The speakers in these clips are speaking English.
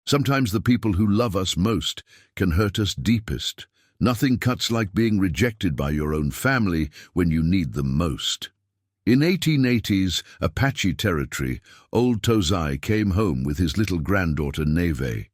Sometimes the people who love us most can hurt us deepest. Nothing cuts like being rejected by your own family when you need them most. In 1880s Apache territory, old Tozai came home with his little granddaughter Nehvé,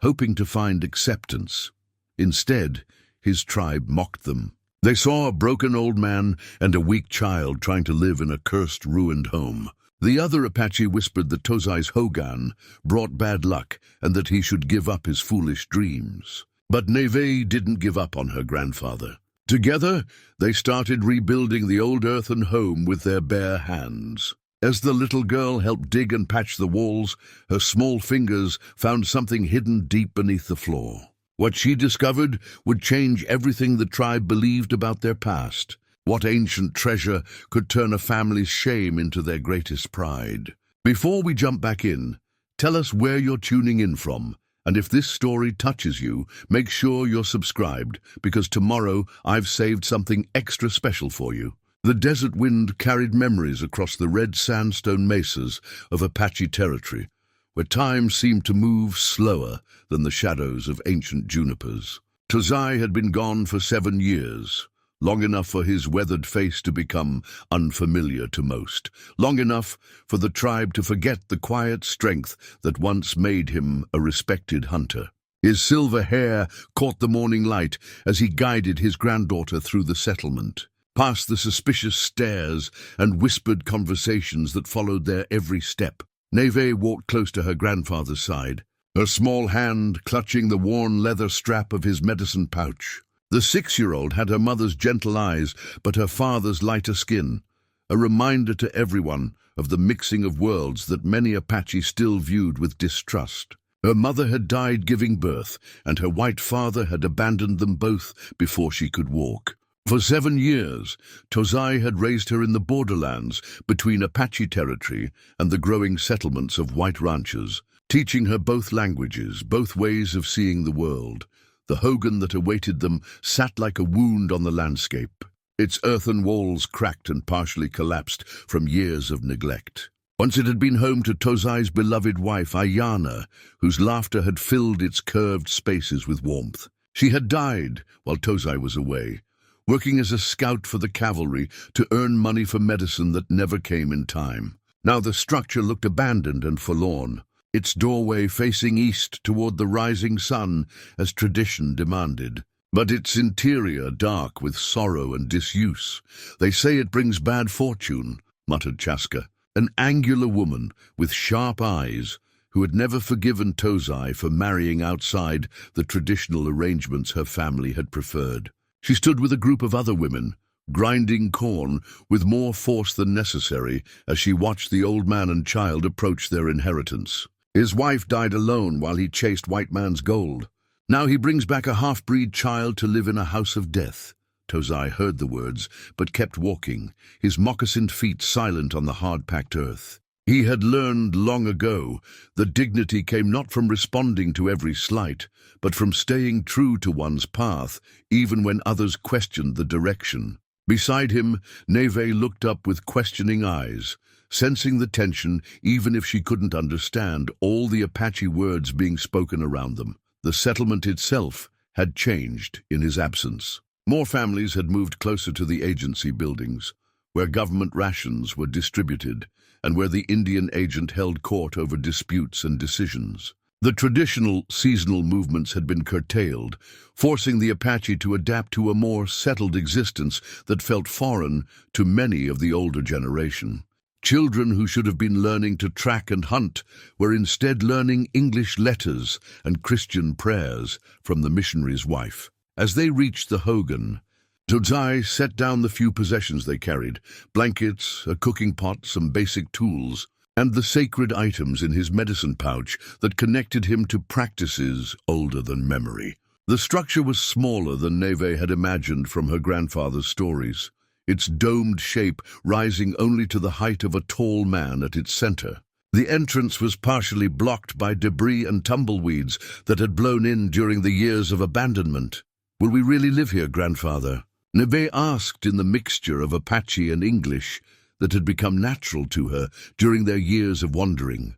hoping to find acceptance. Instead, his tribe mocked them. They saw a broken old man and a weak child trying to live in a cursed, ruined home. The other Apache whispered that Tozai's Hogan brought bad luck and that he should give up his foolish dreams. But Nehvé didn't give up on her grandfather. Together, they started rebuilding the old earthen home with their bare hands. As the little girl helped dig and patch the walls, her small fingers found something hidden deep beneath the floor. What she discovered would change everything the tribe believed about their past. What ancient treasure could turn a family's shame into their greatest pride? Before we jump back in, tell us where you're tuning in from. And if this story touches you, make sure you're subscribed, because tomorrow I've saved something extra special for you. The desert wind carried memories across the red sandstone mesas of Apache territory, where time seemed to move slower than the shadows of ancient junipers. Tozai had been gone for 7 years, long enough for his weathered face to become unfamiliar to most, long enough for the tribe to forget the quiet strength that once made him a respected hunter. His silver hair caught the morning light as he guided his granddaughter through the settlement, past the suspicious stares and whispered conversations that followed their every step. Nehvé walked close to her grandfather's side, her small hand clutching the worn leather strap of his medicine pouch. The 6-year-old had her mother's gentle eyes, but her father's lighter skin, a reminder to everyone of the mixing of worlds that many Apache still viewed with distrust. Her mother had died giving birth, and her white father had abandoned them both before she could walk. For 7 years, Tozai had raised her in the borderlands between Apache territory and the growing settlements of white ranchers, teaching her both languages, both ways of seeing the world. The Hogan that awaited them sat like a wound on the landscape. Its earthen walls cracked and partially collapsed from years of neglect. Once it had been home to Tozai's beloved wife, Ayana, whose laughter had filled its curved spaces with warmth. She had died while Tozai was away, working as a scout for the cavalry to earn money for medicine that never came in time. Now the structure looked abandoned and forlorn, its doorway facing east toward the rising sun as tradition demanded, but its interior dark with sorrow and disuse. "They say it brings bad fortune," muttered Chaska, an angular woman with sharp eyes who had never forgiven Tozai for marrying outside the traditional arrangements her family had preferred. She stood with a group of other women, grinding corn with more force than necessary as she watched the old man and child approach their inheritance. His wife died alone while he chased white man's gold. Now he brings back a half-breed child to live in a house of death. Tozai heard the words, but kept walking, his moccasined feet silent on the hard-packed earth. He had learned long ago that dignity came not from responding to every slight, but from staying true to one's path, even when others questioned the direction. Beside him, Nehvé looked up with questioning eyes, sensing the tension even if she couldn't understand all the Apache words being spoken around them. The settlement itself had changed in his absence. More families had moved closer to the agency buildings, where government rations were distributed and where the Indian agent held court over disputes and decisions. The traditional seasonal movements had been curtailed, forcing the Apache to adapt to a more settled existence that felt foreign to many of the older generation. Children who should have been learning to track and hunt were instead learning English letters and Christian prayers from the missionary's wife. As they reached the Hogan, Tozai set down the few possessions they carried, blankets, a cooking pot, some basic tools, and the sacred items in his medicine pouch that connected him to practices older than memory. The structure was smaller than Nehvé had imagined from her grandfather's stories, its domed shape rising only to the height of a tall man at its center. The entrance was partially blocked by debris and tumbleweeds that had blown in during the years of abandonment. "Will we really live here, grandfather?" Nehvé asked in the mixture of Apache and English that had become natural to her during their years of wandering.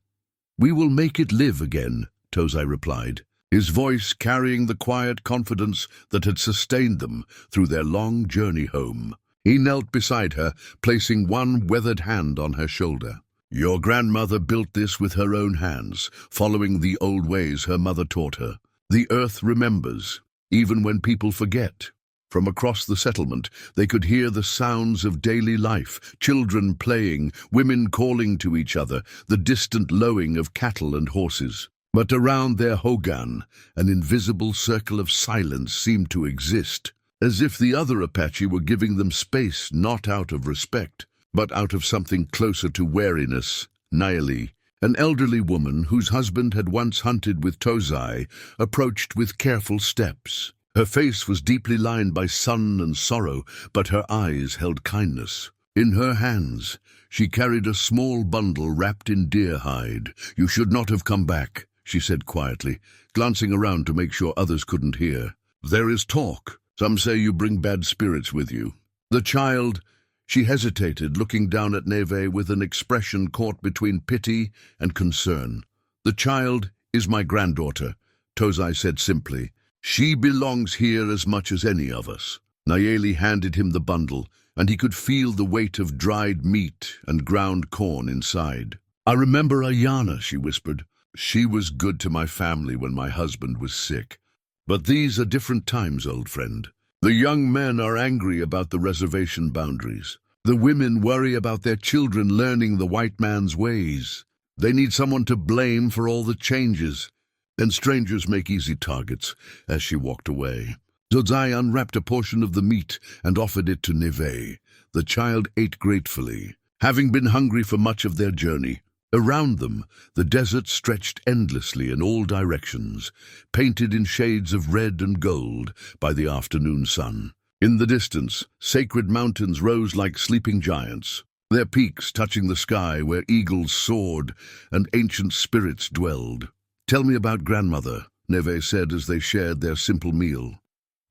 "We will make it live again," Tozai replied, his voice carrying the quiet confidence that had sustained them through their long journey home. He knelt beside her, placing one weathered hand on her shoulder. Your grandmother built this with her own hands, following the old ways her mother taught her. The earth remembers, even when people forget. From across the settlement, they could hear the sounds of daily life, children playing, women calling to each other, the distant lowing of cattle and horses. But around their Hogan, an invisible circle of silence seemed to exist, as if the other Apache were giving them space not out of respect, but out of something closer to wariness. Nehvé, an elderly woman whose husband had once hunted with Tozai, approached with careful steps. Her face was deeply lined by sun and sorrow, but her eyes held kindness. In her hands, she carried a small bundle wrapped in deer hide. You should not have come back, she said quietly, glancing around to make sure others couldn't hear. There is talk. Some say you bring bad spirits with you. The child, she hesitated, looking down at Nehvé with an expression caught between pity and concern. The child is my granddaughter, Tozai said simply. She belongs here as much as any of us. Nehvé handed him the bundle, and he could feel the weight of dried meat and ground corn inside. I remember Ayana, she whispered. She was good to my family when my husband was sick. But these are different times, old friend. The young men are angry about the reservation boundaries. The women worry about their children learning the white man's ways. They need someone to blame for all the changes. And strangers make easy targets. As she walked away, Tozai unwrapped a portion of the meat and offered it to Nehvé. The child ate gratefully, having been hungry for much of their journey. Around them, the desert stretched endlessly in all directions, painted in shades of red and gold by the afternoon sun. In the distance, sacred mountains rose like sleeping giants, their peaks touching the sky where eagles soared and ancient spirits dwelled. Tell me about grandmother, Nehvé said as they shared their simple meal.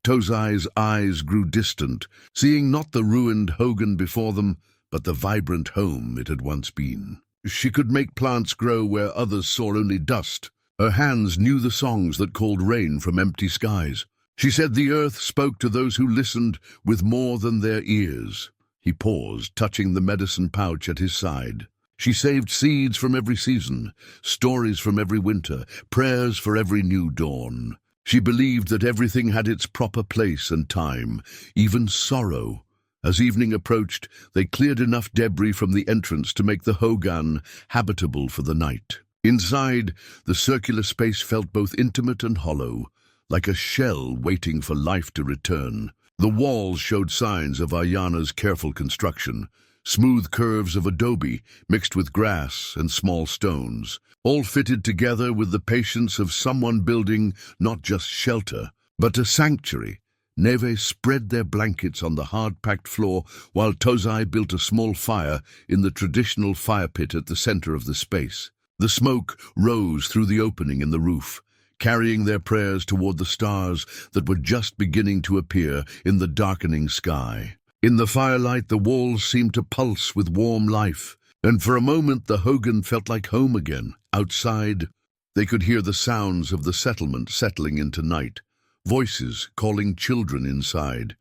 Tozai's eyes grew distant, seeing not the ruined Hogan before them, but the vibrant home it had once been. She could make plants grow where others saw only dust. Her hands knew the songs that called rain from empty skies. She said the earth spoke to those who listened with more than their ears. He paused, touching the medicine pouch at his side. She saved seeds from every season, stories from every winter, prayers for every new dawn. She believed that everything had its proper place and time, even sorrow. As evening approached, they cleared enough debris from the entrance to make the Hogan habitable for the night. Inside, the circular space felt both intimate and hollow, like a shell waiting for life to return. The walls showed signs of Ayana's careful construction, smooth curves of adobe mixed with grass and small stones, all fitted together with the patience of someone building not just shelter, but a sanctuary. Nehvé spread their blankets on the hard-packed floor while Tozai built a small fire in the traditional fire pit at the center of the space. The smoke rose through the opening in the roof, carrying their prayers toward the stars that were just beginning to appear in the darkening sky. In the firelight, the walls seemed to pulse with warm life, and for a moment the Hogan felt like home again. Outside, they could hear the sounds of the settlement settling into night, voices calling children inside,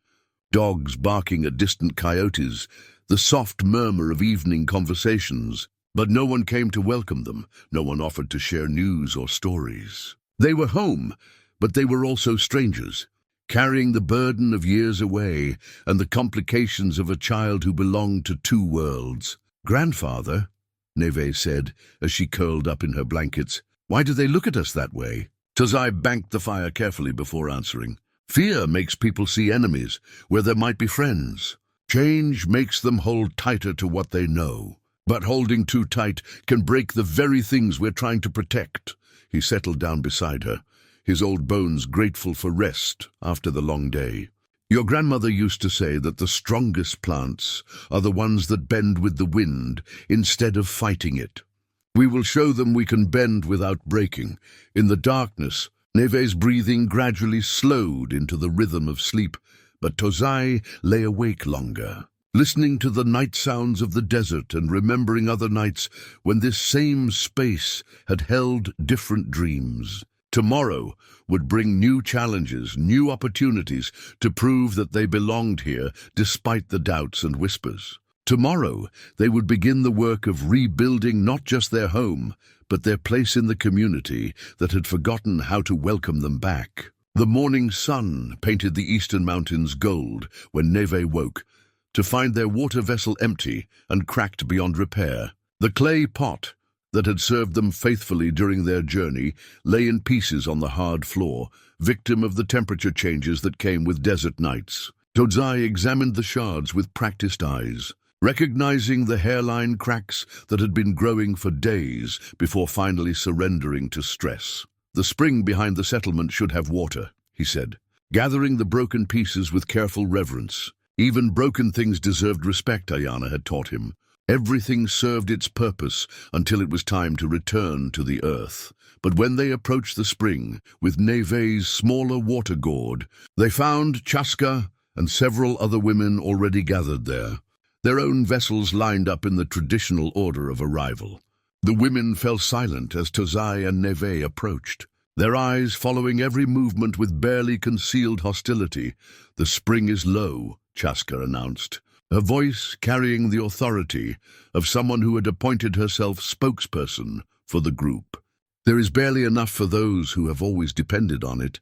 dogs barking at distant coyotes, the soft murmur of evening conversations. But no one came to welcome them, no one offered to share news or stories. They were home, but they were also strangers, carrying the burden of years away and the complications of a child who belonged to two worlds. Grandfather, Nehvé said as she curled up in her blankets, why do they look at us that way? Tozai banked the fire carefully before answering. Fear makes people see enemies where there might be friends. Change makes them hold tighter to what they know. But holding too tight can break the very things we're trying to protect. He settled down beside her, his old bones grateful for rest after the long day. Your grandmother used to say that the strongest plants are the ones that bend with the wind instead of fighting it. We will show them we can bend without breaking. In the darkness, Nehvé's breathing gradually slowed into the rhythm of sleep, but Tozai lay awake longer. listening to the night sounds of the desert and remembering other nights when this same space had held different dreams. Tomorrow would bring new challenges, new opportunities to prove that they belonged here despite the doubts and whispers. Tomorrow they would begin the work of rebuilding not just their home, but their place in the community that had forgotten how to welcome them back. The morning sun painted the eastern mountains gold when Nehvé woke, to find their water vessel empty and cracked beyond repair. The clay pot that had served them faithfully during their journey lay in pieces on the hard floor, victim of the temperature changes that came with desert nights. Tozai examined the shards with practiced eyes, recognizing the hairline cracks that had been growing for days before finally surrendering to stress. The spring behind the settlement should have water, he said, gathering the broken pieces with careful reverence. Even broken things deserved respect, Ayana had taught him. Everything served its purpose until it was time to return to the earth. But when they approached the spring, with Nehvé's smaller water gourd, they found Chaska and several other women already gathered there, their own vessels lined up in the traditional order of arrival. The women fell silent as Tozai and Nehvé approached, their eyes following every movement with barely concealed hostility. "The spring is low," Chaska announced, her voice carrying the authority of someone who had appointed herself spokesperson for the group. "There is barely enough for those who have always depended on it.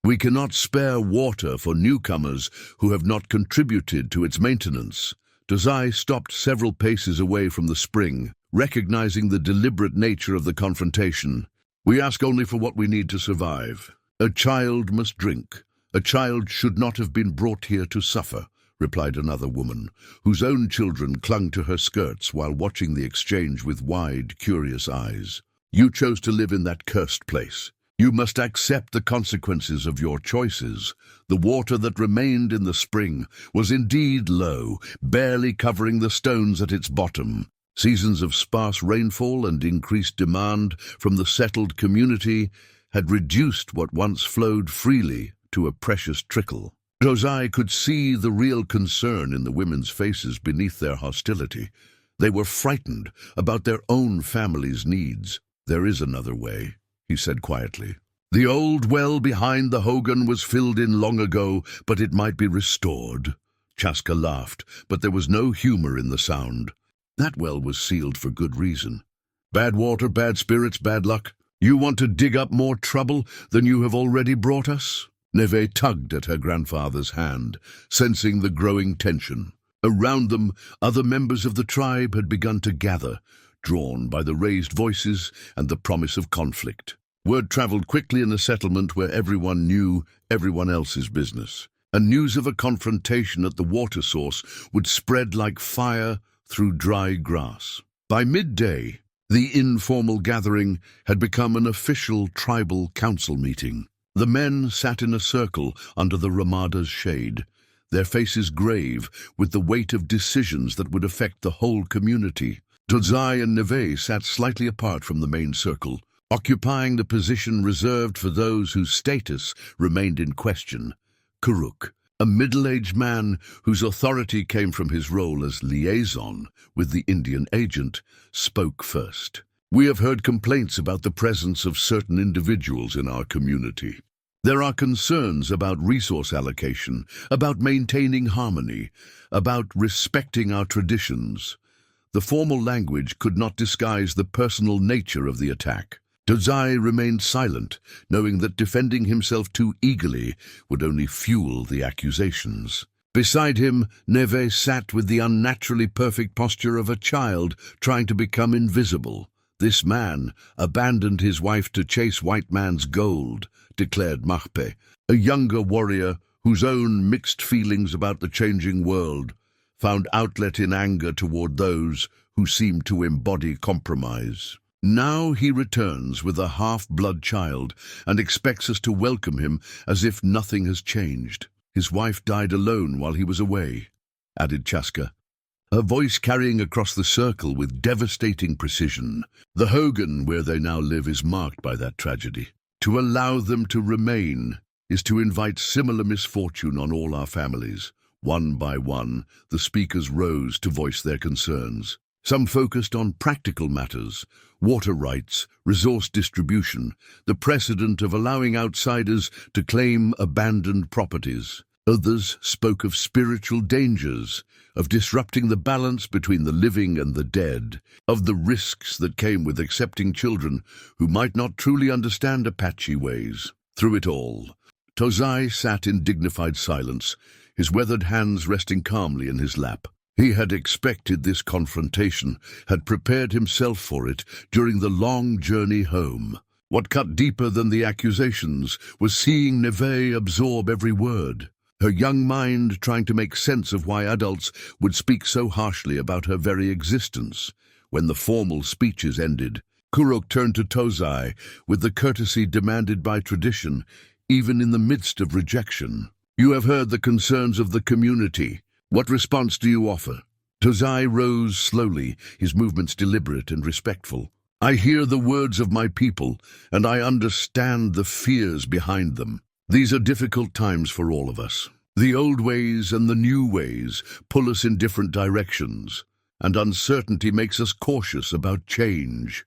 We cannot spare water for newcomers who have not contributed to its maintenance." Tozai stopped several paces away from the spring, recognizing the deliberate nature of the confrontation. "We ask only for what we need to survive. A child must drink. A child should not have been brought here to suffer," replied another woman, whose own children clung to her skirts while watching the exchange with wide, curious eyes. "You chose to live in that cursed place. You must accept the consequences of your choices." The water that remained in the spring was indeed low, barely covering the stones at its bottom. Seasons of sparse rainfall and increased demand from the settled community had reduced what once flowed freely to a precious trickle. Tozai could see the real concern in the women's faces beneath their hostility. They were frightened about their own family's needs. "There is another way," he said quietly. "The old well behind the Hogan was filled in long ago, but it might be restored." Chaska laughed, but there was no humor in the sound. "That well was sealed for good reason. Bad water, bad spirits, bad luck. You want to dig up more trouble than you have already brought us?" Nehvé tugged at her grandfather's hand, sensing the growing tension. Around them, other members of the tribe had begun to gather, drawn by the raised voices and the promise of conflict. Word traveled quickly in a settlement where everyone knew everyone else's business, and news of a confrontation at the water source would spread like fire through dry grass. By midday, the informal gathering had become an official tribal council meeting. The men sat in a circle under the Ramada's shade, their faces grave with the weight of decisions that would affect the whole community. Tozai and Nehvé sat slightly apart from the main circle, occupying the position reserved for those whose status remained in question. Kuruk, a middle-aged man whose authority came from his role as liaison with the Indian agent, spoke first. "We have heard complaints about the presence of certain individuals in our community. There are concerns about resource allocation, about maintaining harmony, about respecting our traditions." The formal language could not disguise the personal nature of the attack. Tozai remained silent, knowing that defending himself too eagerly would only fuel the accusations. Beside him, Nehvé sat with the unnaturally perfect posture of a child trying to become invisible. "This man abandoned his wife to chase white man's gold," declared Mahpe, a younger warrior whose own mixed feelings about the changing world found outlet in anger toward those who seemed to embody compromise. "Now he returns with a half-blood child and expects us to welcome him as if nothing has changed. His wife died alone while he was away," added Chaska, her voice carrying across the circle with devastating precision. "The Hogan, where they now live, is marked by that tragedy. To allow them to remain is to invite similar misfortune on all our families. One by one, the speakers rose to voice their concerns. Some focused on practical matters, water rights, resource distribution, the precedent of allowing outsiders to claim abandoned properties. Others spoke of spiritual dangers, of disrupting the balance between the living and the dead, of the risks that came with accepting children who might not truly understand Apache ways. Through it all, Tozai sat in dignified silence, his weathered hands resting calmly in his lap. He had expected this confrontation, had prepared himself for it during the long journey home. What cut deeper than the accusations was seeing Nehvé absorb every word, her young mind trying to make sense of why adults would speak so harshly about her very existence. When the formal speeches ended, Kurok turned to Tozai with the courtesy demanded by tradition, even in the midst of rejection. "You have heard the concerns of the community. What response do you offer?" Tozai rose slowly, his movements deliberate and respectful. "I hear the words of my people, and I understand the fears behind them. These are difficult times for all of us. The old ways and the new ways pull us in different directions, and uncertainty makes us cautious about change."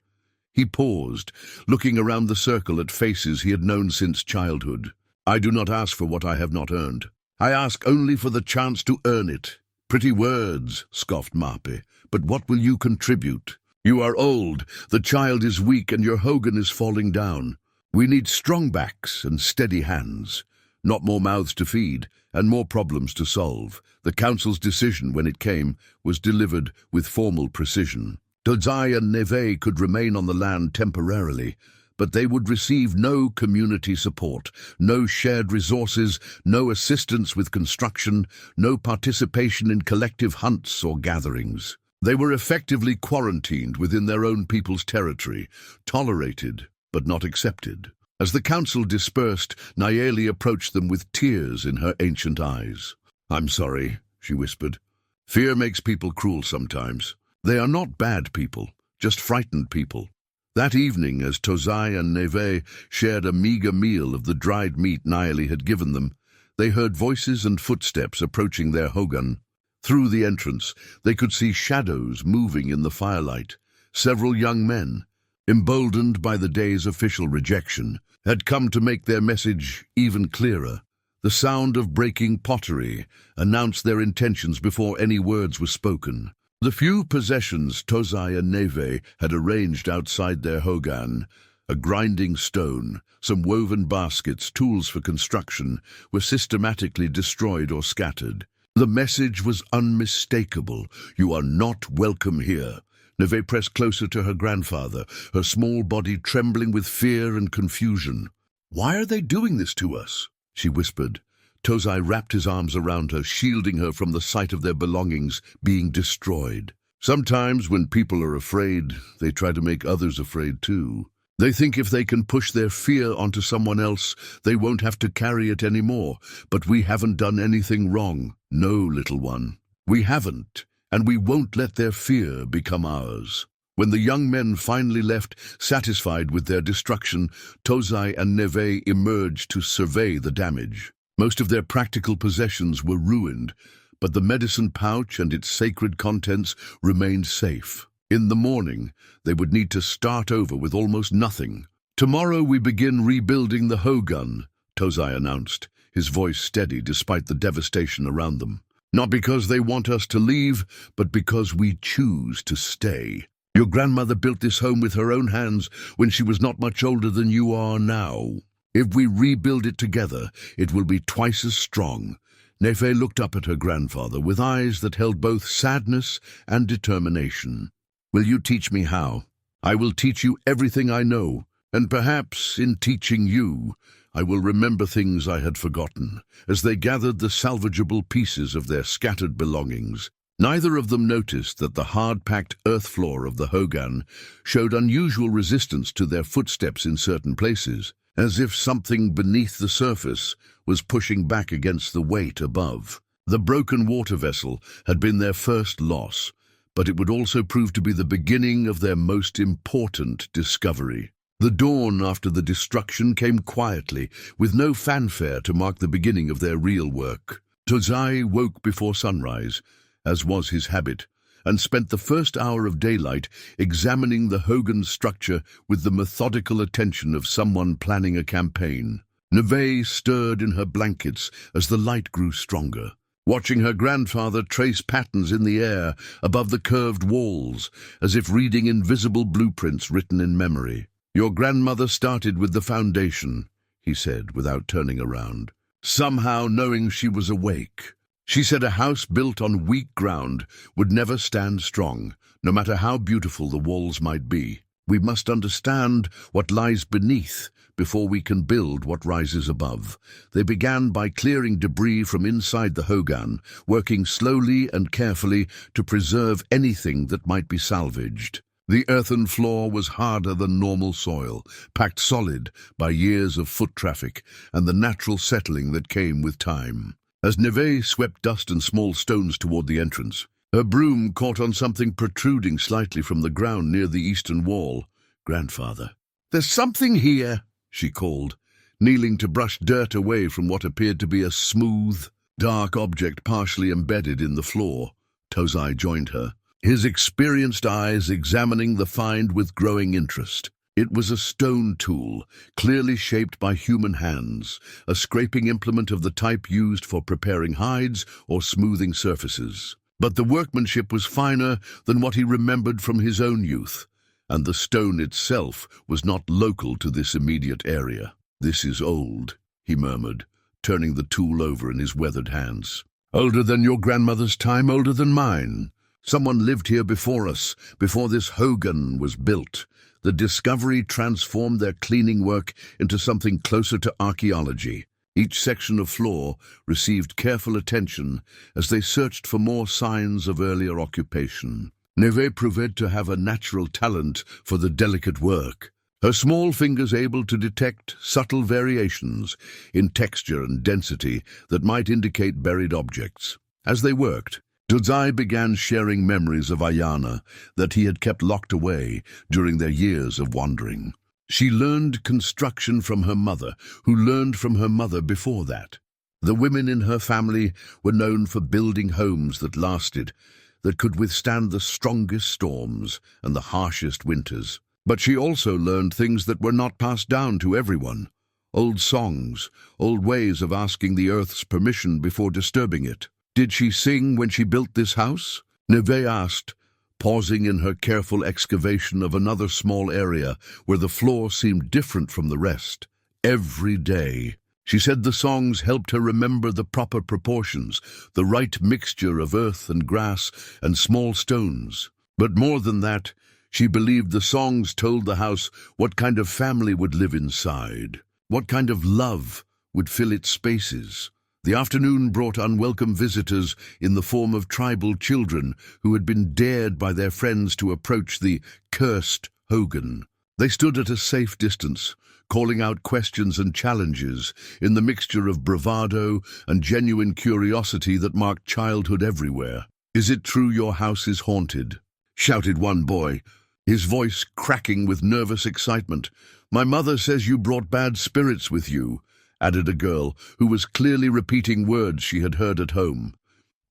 He paused, looking around the circle at faces he had known since childhood. "I do not ask for what I have not earned. I ask only for the chance to earn it." "Pretty words," scoffed Mape, "but what will you contribute? You are old, the child is weak, and your Hogan is falling down. We need strong backs and steady hands, not more mouths to feed and more problems to solve." The council's decision, when it came, was delivered with formal precision. Tozai and Nehvé could remain on the land temporarily, but they would receive no community support, no shared resources, no assistance with construction, no participation in collective hunts or gatherings. They were effectively quarantined within their own people's territory, tolerated but not accepted. As the council dispersed, Nayeli approached them with tears in her ancient eyes. "I'm sorry," she whispered. "Fear makes people cruel sometimes. They are not bad people, just frightened people." That evening, as Tozai and Nehvé shared a meager meal of the dried meat Nayeli had given them, they heard voices and footsteps approaching their Hogan. Through the entrance, they could see shadows moving in the firelight. Several young men, emboldened by the day's official rejection, had come to make their message even clearer. The sound of breaking pottery announced their intentions before any words were spoken. The few possessions Tozai and Nehvé had arranged outside their Hogan, a grinding stone, some woven baskets, tools for construction, were systematically destroyed or scattered. The message was unmistakable: "You are not welcome here." Nehvé pressed closer to her grandfather, her small body trembling with fear and confusion. "Why are they doing this to us?" she whispered. Tozai wrapped his arms around her, shielding her from the sight of their belongings being destroyed. "Sometimes when people are afraid, they try to make others afraid too. They think if they can push their fear onto someone else, they won't have to carry it anymore. But we haven't done anything wrong. No, little one. We haven't, and we won't let their fear become ours." When the young men finally left, satisfied with their destruction, Tozai and Nehvé emerged to survey the damage. Most of their practical possessions were ruined, but the medicine pouch and its sacred contents remained safe. In the morning, they would need to start over with almost nothing. "Tomorrow we begin rebuilding the Hogan," Tozai announced, his voice steady despite the devastation around them. "Not because they want us to leave, but because we choose to stay. Your grandmother built this home with her own hands when she was not much older than you are now. If we rebuild it together, it will be twice as strong." Nehvé looked up at her grandfather with eyes that held both sadness and determination. "Will you teach me how? I will teach you everything I know, and perhaps in teaching you, I will remember things I had forgotten." As they gathered the salvageable pieces of their scattered belongings, neither of them noticed that the hard-packed earth floor of the Hogan showed unusual resistance to their footsteps in certain places, as if something beneath the surface was pushing back against the weight above. The broken water vessel had been their first loss, but it would also prove to be the beginning of their most important discovery. The dawn after the destruction came quietly, with no fanfare to mark the beginning of their real work. Tozai woke before sunrise, as was his habit, and spent the first hour of daylight examining the Hogan structure with the methodical attention of someone planning a campaign. Nehvé stirred in her blankets as the light grew stronger, watching her grandfather trace patterns in the air above the curved walls, as if reading invisible blueprints written in memory. "Your grandmother started with the foundation," he said, without turning around, somehow knowing she was awake. She said a house built on weak ground would never stand strong, no matter how beautiful the walls might be. We must understand what lies beneath before we can build what rises above. They began by clearing debris from inside the Hogan, working slowly and carefully to preserve anything that might be salvaged. The earthen floor was harder than normal soil, packed solid by years of foot traffic and the natural settling that came with time. As Nehvé swept dust and small stones toward the entrance, her broom caught on something protruding slightly from the ground near the eastern wall. "Grandfather." "There's something here," she called, kneeling to brush dirt away from what appeared to be a smooth, dark object partially embedded in the floor. Tozai joined her, his experienced eyes examining the find with growing interest. It was a stone tool, clearly shaped by human hands, a scraping implement of the type used for preparing hides or smoothing surfaces. But the workmanship was finer than what he remembered from his own youth, and the stone itself was not local to this immediate area. "This is old," he murmured, turning the tool over in his weathered hands. "Older than your grandmother's time, older than mine. Someone lived here before us, before this Hogan was built." The discovery transformed their cleaning work into something closer to archaeology. Each section of floor received careful attention as they searched for more signs of earlier occupation. Nehvé proved to have a natural talent for the delicate work, her small fingers able to detect subtle variations in texture and density that might indicate buried objects. As they worked, Tozai began sharing memories of Ayana that he had kept locked away during their years of wandering. She learned construction from her mother, who learned from her mother before that. The women in her family were known for building homes that lasted, that could withstand the strongest storms and the harshest winters. But she also learned things that were not passed down to everyone. Old songs, old ways of asking the earth's permission before disturbing it. "Did she sing when she built this house?" Nehvé asked, pausing in her careful excavation of another small area where the floor seemed different from the rest. "Every day." She said the songs helped her remember the proper proportions, the right mixture of earth and grass and small stones. But more than that, she believed the songs told the house what kind of family would live inside, what kind of love would fill its spaces. The afternoon brought unwelcome visitors in the form of tribal children who had been dared by their friends to approach the cursed Hogan. They stood at a safe distance, calling out questions and challenges in the mixture of bravado and genuine curiosity that marked childhood everywhere. "Is it true your house is haunted?" shouted one boy, his voice cracking with nervous excitement. "My mother says you brought bad spirits with you," added a girl who was clearly repeating words she had heard at home.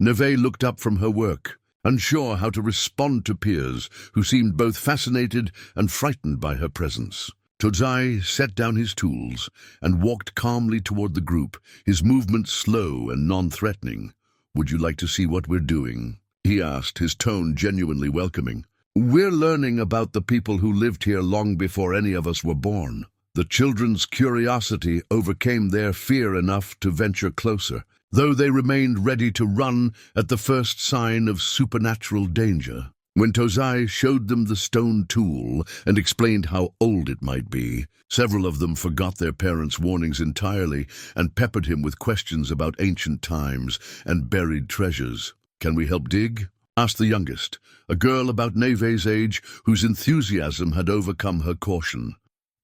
Nehvé looked up from her work, unsure how to respond to peers who seemed both fascinated and frightened by her presence. Tozai set down his tools and walked calmly toward the group, his movements slow and non-threatening. "Would you like to see what we're doing?" he asked, his tone genuinely welcoming. "We're learning about the people who lived here long before any of us were born." The children's curiosity overcame their fear enough to venture closer, though they remained ready to run at the first sign of supernatural danger. When Tozai showed them the stone tool and explained how old it might be, several of them forgot their parents' warnings entirely and peppered him with questions about ancient times and buried treasures. "Can we help dig?" asked the youngest, a girl about Nehvé's age whose enthusiasm had overcome her caution.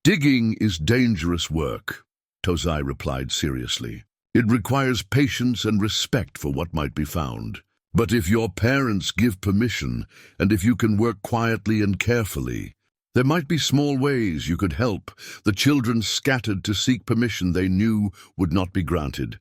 "Digging is dangerous work," Tozai replied seriously. "It requires patience and respect for what might be found. But if your parents give permission, and if you can work quietly and carefully, there might be small ways you could help." The children scattered to seek permission they knew would not be granted.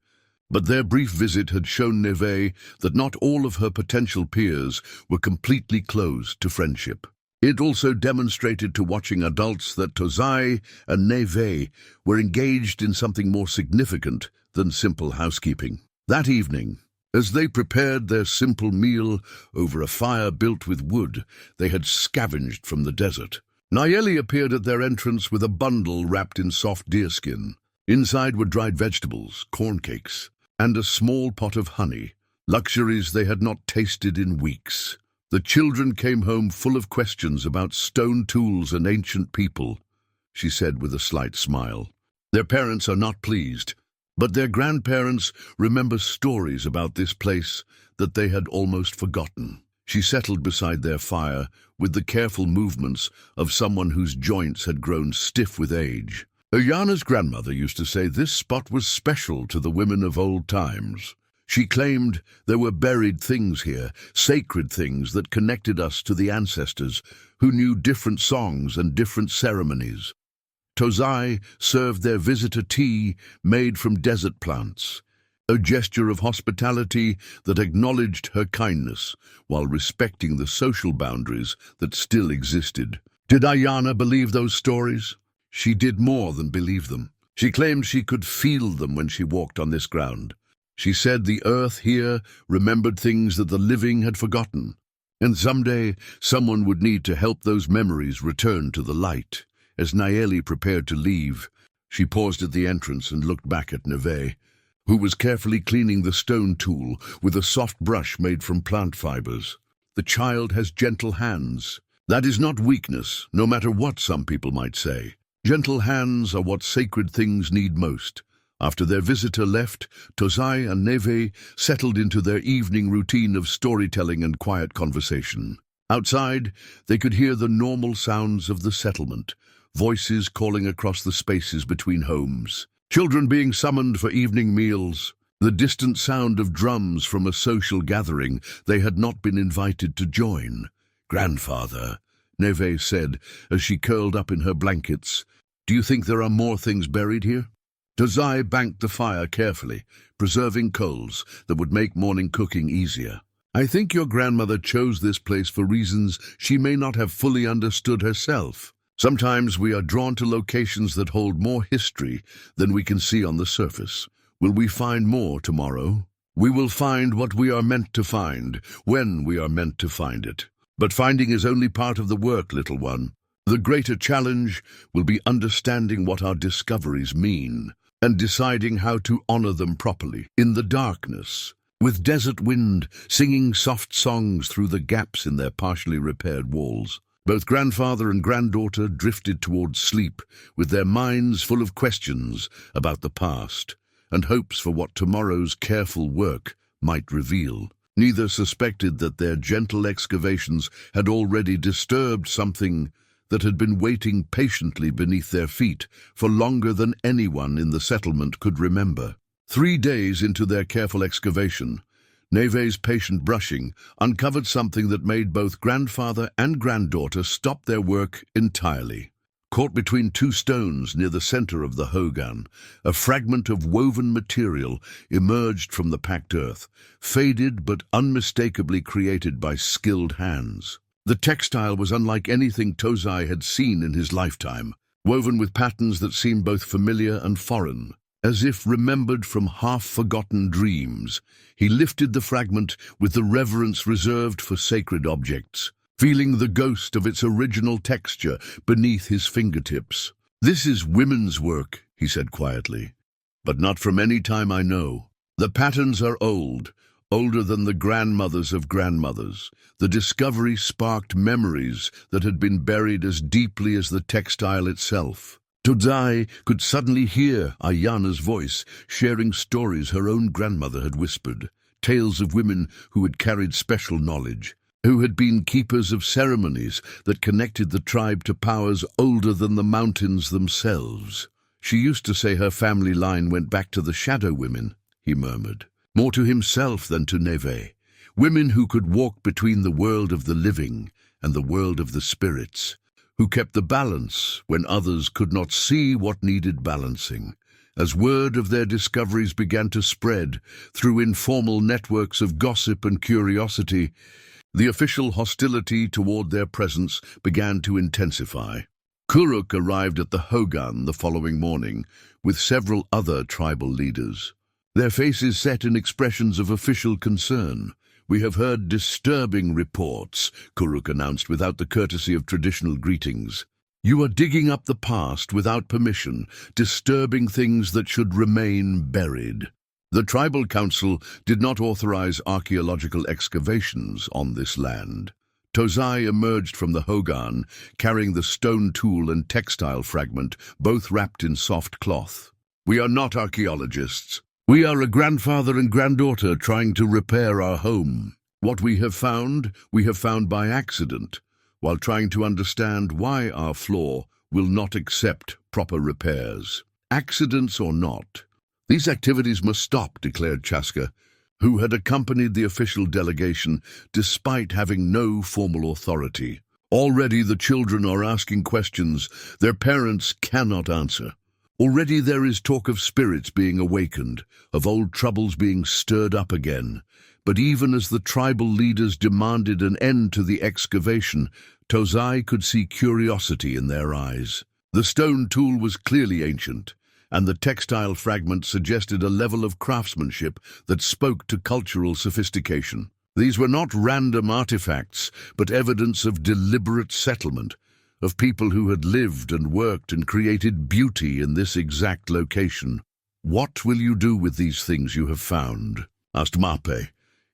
But their brief visit had shown Nehvé that not all of her potential peers were completely closed to friendship. It also demonstrated to watching adults that Tozai and Nehvé were engaged in something more significant than simple housekeeping. That evening, as they prepared their simple meal over a fire built with wood they had scavenged from the desert, Nehvé appeared at their entrance with a bundle wrapped in soft deerskin. Inside were dried vegetables, corn cakes, and a small pot of honey, luxuries they had not tasted in weeks. The children came home full of questions about stone tools and ancient people, she said with a slight smile. Their parents are not pleased, but their grandparents remember stories about this place that they had almost forgotten. She settled beside their fire with the careful movements of someone whose joints had grown stiff with age. Ayana's grandmother used to say this spot was special to the women of old times. She claimed there were buried things here, sacred things that connected us to the ancestors who knew different songs and different ceremonies. Tozai served their visitor tea made from desert plants, a gesture of hospitality that acknowledged her kindness while respecting the social boundaries that still existed. Did Ayana believe those stories? She did more than believe them. She claimed she could feel them when she walked on this ground. She said the earth here remembered things that the living had forgotten, and someday someone would need to help those memories return to the light. As Nehvé prepared to leave, she paused at the entrance and looked back at Nehvé, who was carefully cleaning the stone tool with a soft brush made from plant fibers. The child has gentle hands. That is not weakness, no matter what some people might say. Gentle hands are what sacred things need most. After their visitor left, Tozai and Nehvé settled into their evening routine of storytelling and quiet conversation. Outside, they could hear the normal sounds of the settlement, voices calling across the spaces between homes, children being summoned for evening meals, the distant sound of drums from a social gathering they had not been invited to join. "Grandfather," Nehvé said as she curled up in her blankets, "do you think there are more things buried here?" Tozai banked the fire carefully, preserving coals that would make morning cooking easier. "I think your grandmother chose this place for reasons she may not have fully understood herself. Sometimes we are drawn to locations that hold more history than we can see on the surface. Will we find more tomorrow? We will find what we are meant to find, when we are meant to find it. But finding is only part of the work, little one. The greater challenge will be understanding what our discoveries mean, and deciding how to honor them properly. In the darkness, with desert wind singing soft songs through the gaps in their partially repaired walls, both grandfather and granddaughter drifted towards sleep, with their minds full of questions about the past and hopes for what tomorrow's careful work might reveal. Neither suspected that their gentle excavations had already disturbed something that had been waiting patiently beneath their feet for longer than anyone in the settlement could remember. 3 days into their careful excavation, Nehvé's patient brushing uncovered something that made both grandfather and granddaughter stop their work entirely. Caught between 2 stones near the center of the Hogan, a fragment of woven material emerged from the packed earth, faded but unmistakably created by skilled hands. The textile was unlike anything Tozai had seen in his lifetime, woven with patterns that seemed both familiar and foreign. As if remembered from half-forgotten dreams, he lifted the fragment with the reverence reserved for sacred objects, feeling the ghost of its original texture beneath his fingertips. "This is women's work," he said quietly, "but not from any time I know. The patterns are old, older than the grandmothers of grandmothers. The discovery sparked memories that had been buried as deeply as the textile itself." Tozai could suddenly hear Ayana's voice, sharing stories her own grandmother had whispered, tales of women who had carried special knowledge, who had been keepers of ceremonies that connected the tribe to powers older than the mountains themselves. "She used to say her family line went back to the shadow women," he murmured, more to himself than to Nehvé, women who could walk between the world of the living and the world of the spirits, who kept the balance when others could not see what needed balancing. as word of their discoveries began to spread through informal networks of gossip and curiosity. The official hostility toward their presence began to intensify. Kuruk arrived at the Hogan the following morning with several other tribal leaders. Their faces set in expressions of official concern. "We have heard disturbing reports," Kuruk announced without the courtesy of traditional greetings. "You are digging up the past without permission, disturbing things that should remain buried." The tribal council did not authorize archaeological excavations on this land. Tozai emerged from the Hogan, carrying the stone tool and textile fragment, both wrapped in soft cloth. "We are not archaeologists. We are a grandfather and granddaughter trying to repair our home. What we have found by accident, while trying to understand why our floor will not accept proper repairs. Accidents or not, these activities must stop," declared Chaska, who had accompanied the official delegation despite having no formal authority. "Already the children are asking questions their parents cannot answer. Already there is talk of spirits being awakened, of old troubles being stirred up again. But even as the tribal leaders demanded an end to the excavation, Tozai could see curiosity in their eyes. The stone tool was clearly ancient, and the textile fragment suggested a level of craftsmanship that spoke to cultural sophistication. These were not random artifacts, but evidence of deliberate settlement, of people who had lived and worked and created beauty in this exact location. "What will you do with these things you have found?" asked Mape,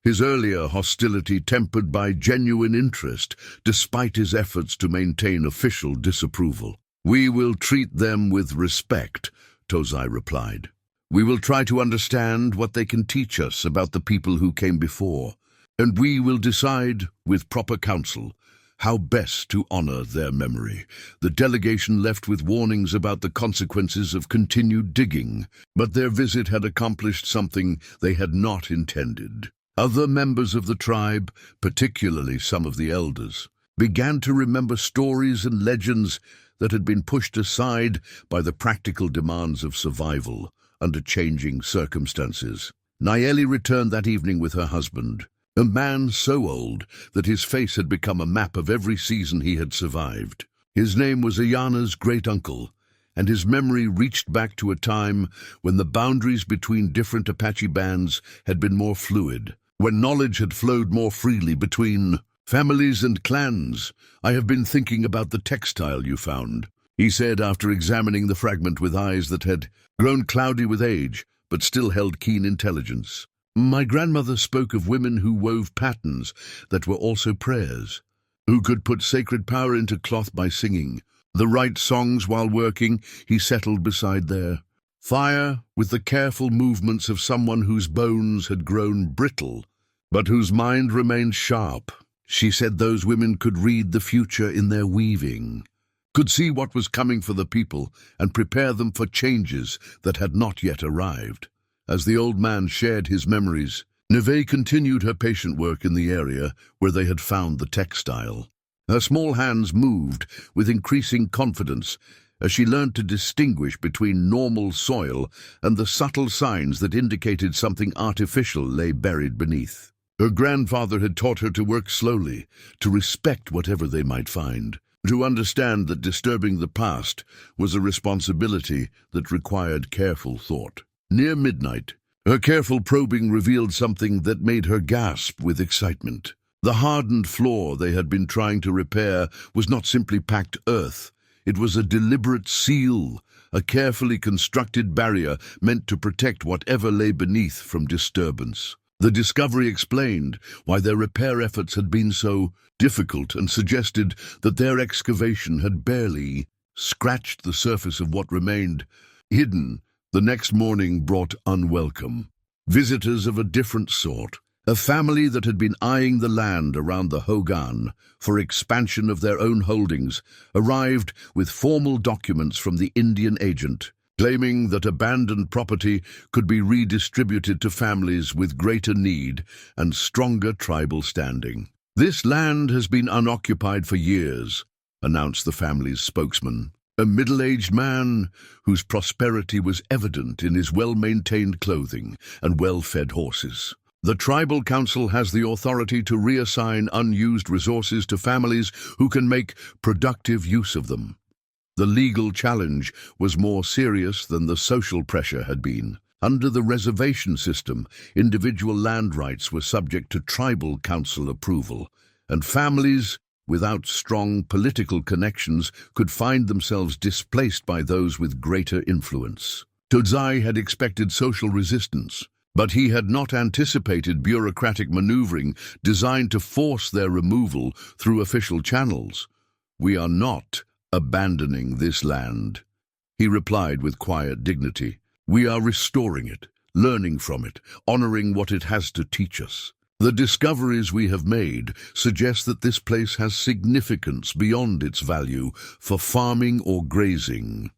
his earlier hostility tempered by genuine interest, despite his efforts to maintain official disapproval. "We will treat them with respect," Tozai replied. "We will try to understand what they can teach us about the people who came before, and we will decide, with proper counsel, how best to honor their memory." The delegation left with warnings about the consequences of continued digging, but their visit had accomplished something they had not intended. Other members of the tribe, particularly some of the elders, began to remember stories and legends that had been pushed aside by the practical demands of survival under changing circumstances. Nayeli returned that evening with her husband, a man so old that his face had become a map of every season he had survived. His name was Ayana's great-uncle, and his memory reached back to a time when the boundaries between different Apache bands had been more fluid, when knowledge had flowed more freely between families and clans. "I have been thinking about the textile you found," he said after examining the fragment with eyes that had grown cloudy with age, but still held keen intelligence. "My grandmother spoke of women who wove patterns that were also prayers, who could put sacred power into cloth by singing the right songs while working." He settled beside their fire with the careful movements of someone whose bones had grown brittle, but whose mind remained sharp. She said those women could read the future in their weaving, could see what was coming for the people and prepare them for changes that had not yet arrived. As the old man shared his memories, Nehvé continued her patient work in the area where they had found the textile. Her small hands moved with increasing confidence as she learned to distinguish between normal soil and the subtle signs that indicated something artificial lay buried beneath. Her grandfather had taught her to work slowly, to respect whatever they might find, to understand that disturbing the past was a responsibility that required careful thought. Near midnight, her careful probing revealed something that made her gasp with excitement. The hardened floor they had been trying to repair was not simply packed earth. It was a deliberate seal, a carefully constructed barrier meant to protect whatever lay beneath from disturbance. The discovery explained why their repair efforts had been so difficult and suggested that their excavation had barely scratched the surface of what remained hidden. The next morning brought unwelcome visitors of a different sort, a family that had been eyeing the land around the Hogan for expansion of their own holdings, arrived with formal documents from the Indian agent, claiming that abandoned property could be redistributed to families with greater need and stronger tribal standing. "This land has been unoccupied for years," announced the family's spokesman. a middle-aged man whose prosperity was evident in his well-maintained clothing and well-fed horses. The tribal council has the authority to reassign unused resources to families who can make productive use of them. The legal challenge was more serious than the social pressure had been. Under the reservation system, individual land rights were subject to tribal council approval, and families without strong political connections could find themselves displaced by those with greater influence. Tozai had expected social resistance, but he had not anticipated bureaucratic maneuvering designed to force their removal through official channels. "We are not abandoning this land," he replied with quiet dignity. "We are restoring it, learning from it, honoring what it has to teach us. The discoveries we have made suggest that this place has significance beyond its value for farming or grazing."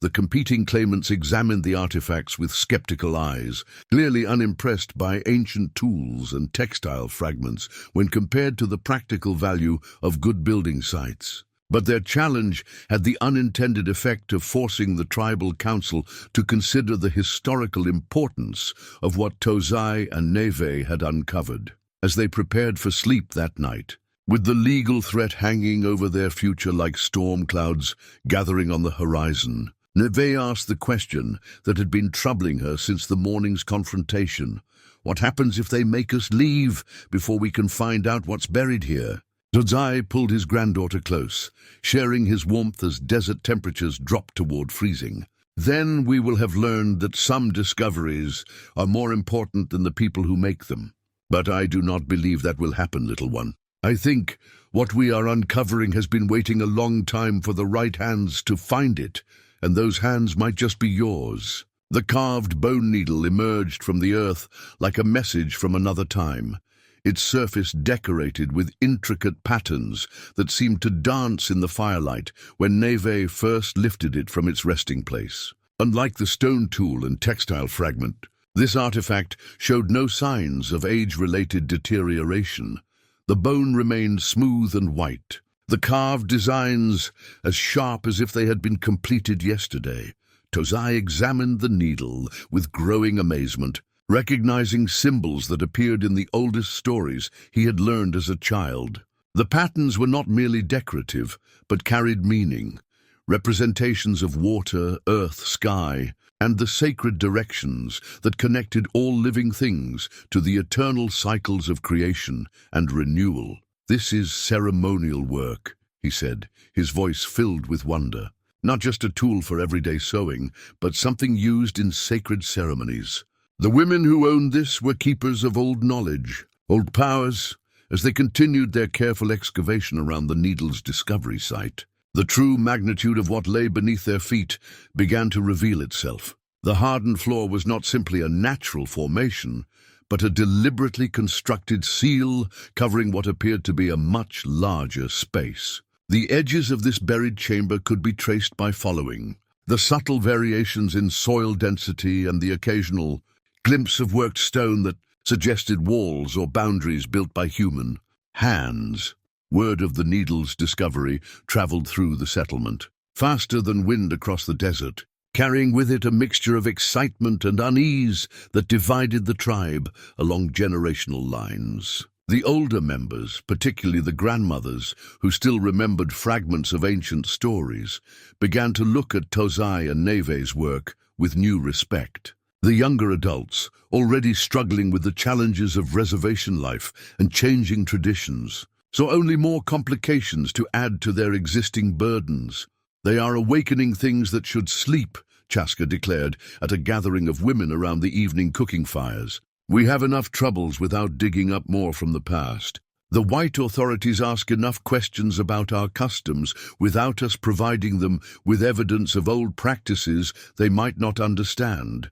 The competing claimants examined the artifacts with skeptical eyes, clearly unimpressed by ancient tools and textile fragments when compared to the practical value of good building sites. But their challenge had the unintended effect of forcing the tribal council to consider the historical importance of what Tozai and Nehvé had uncovered. As they prepared for sleep that night, with the legal threat hanging over their future like storm clouds gathering on the horizon, Nehvé asked the question that had been troubling her since the morning's confrontation. "What happens if they make us leave before we can find out what's buried here?" Tozai pulled his granddaughter close, sharing his warmth as desert temperatures dropped toward freezing. "Then we will have learned that some discoveries are more important than the people who make them. But I do not believe that will happen, little one. I think what we are uncovering has been waiting a long time for the right hands to find it, and those hands might just be yours." The carved bone needle emerged from the earth like a message from another time, its surface decorated with intricate patterns that seemed to dance in the firelight when Nehvé first lifted it from its resting place. Unlike the stone tool and textile fragment, this artifact showed no signs of age-related deterioration. The bone remained smooth and white, the carved designs as sharp as if they had been completed yesterday. Tozai examined the needle with growing amazement, recognizing symbols that appeared in the oldest stories he had learned as a child. The patterns were not merely decorative, but carried meaning, representations of water, earth, sky, and the sacred directions that connected all living things to the eternal cycles of creation and renewal. "This is ceremonial work," he said, his voice filled with wonder. "Not just a tool for everyday sewing, but something used in sacred ceremonies. The women who owned this were keepers of old knowledge, old powers." As they continued their careful excavation around the needle's discovery site, the true magnitude of what lay beneath their feet began to reveal itself. The hardened floor was not simply a natural formation, but a deliberately constructed seal covering what appeared to be a much larger space. The edges of this buried chamber could be traced by following the subtle variations in soil density and the occasional glimpse of worked stone that suggested walls or boundaries built by human hands. Word of the needle's discovery traveled through the settlement, faster than wind across the desert, carrying with it a mixture of excitement and unease that divided the tribe along generational lines. The older members, particularly the grandmothers, who still remembered fragments of ancient stories, began to look at Tozai and Nehvé's work with new respect. The younger adults, already struggling with the challenges of reservation life and changing traditions, saw only more complications to add to their existing burdens. "They are awakening things that should sleep," Chaska declared at a gathering of women around the evening cooking fires. "We have enough troubles without digging up more from the past. The white authorities ask enough questions about our customs without us providing them with evidence of old practices they might not understand."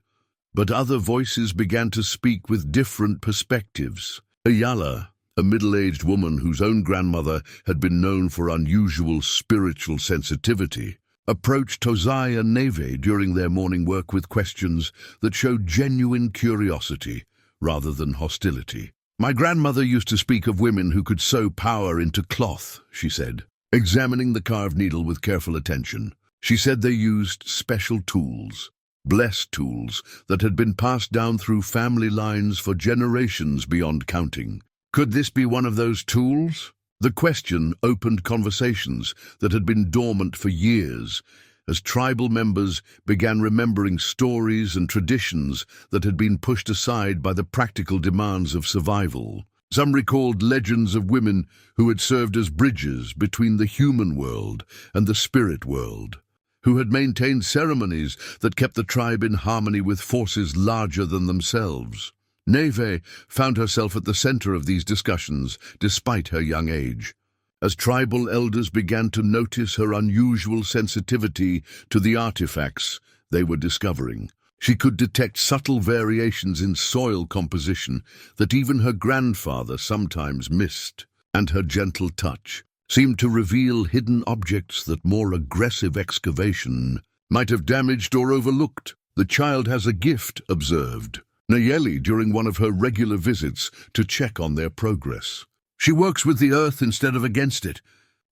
But other voices began to speak with different perspectives. Ayala, a middle-aged woman whose own grandmother had been known for unusual spiritual sensitivity, approached Tozai and Nehvé during their morning work with questions that showed genuine curiosity rather than hostility. "My grandmother used to speak of women who could sew power into cloth," she said, examining the carved needle with careful attention. She said they used special tools, blessed tools that had been passed down through family lines for generations beyond counting. Could this be one of those tools? The question opened conversations that had been dormant for years, as tribal members began remembering stories and traditions that had been pushed aside by the practical demands of survival. Some recalled legends of women who had served as bridges between the human world and the spirit world, who had maintained ceremonies that kept the tribe in harmony with forces larger than themselves. Nehvé found herself at the center of these discussions, despite her young age. As tribal elders began to notice her unusual sensitivity to the artifacts they were discovering, she could detect subtle variations in soil composition that even her grandfather sometimes missed, and her gentle touch seemed to reveal hidden objects that more aggressive excavation might have damaged or overlooked. "The child has a gift," observed Nehvé during one of her regular visits to check on their progress. "She works with the earth instead of against it.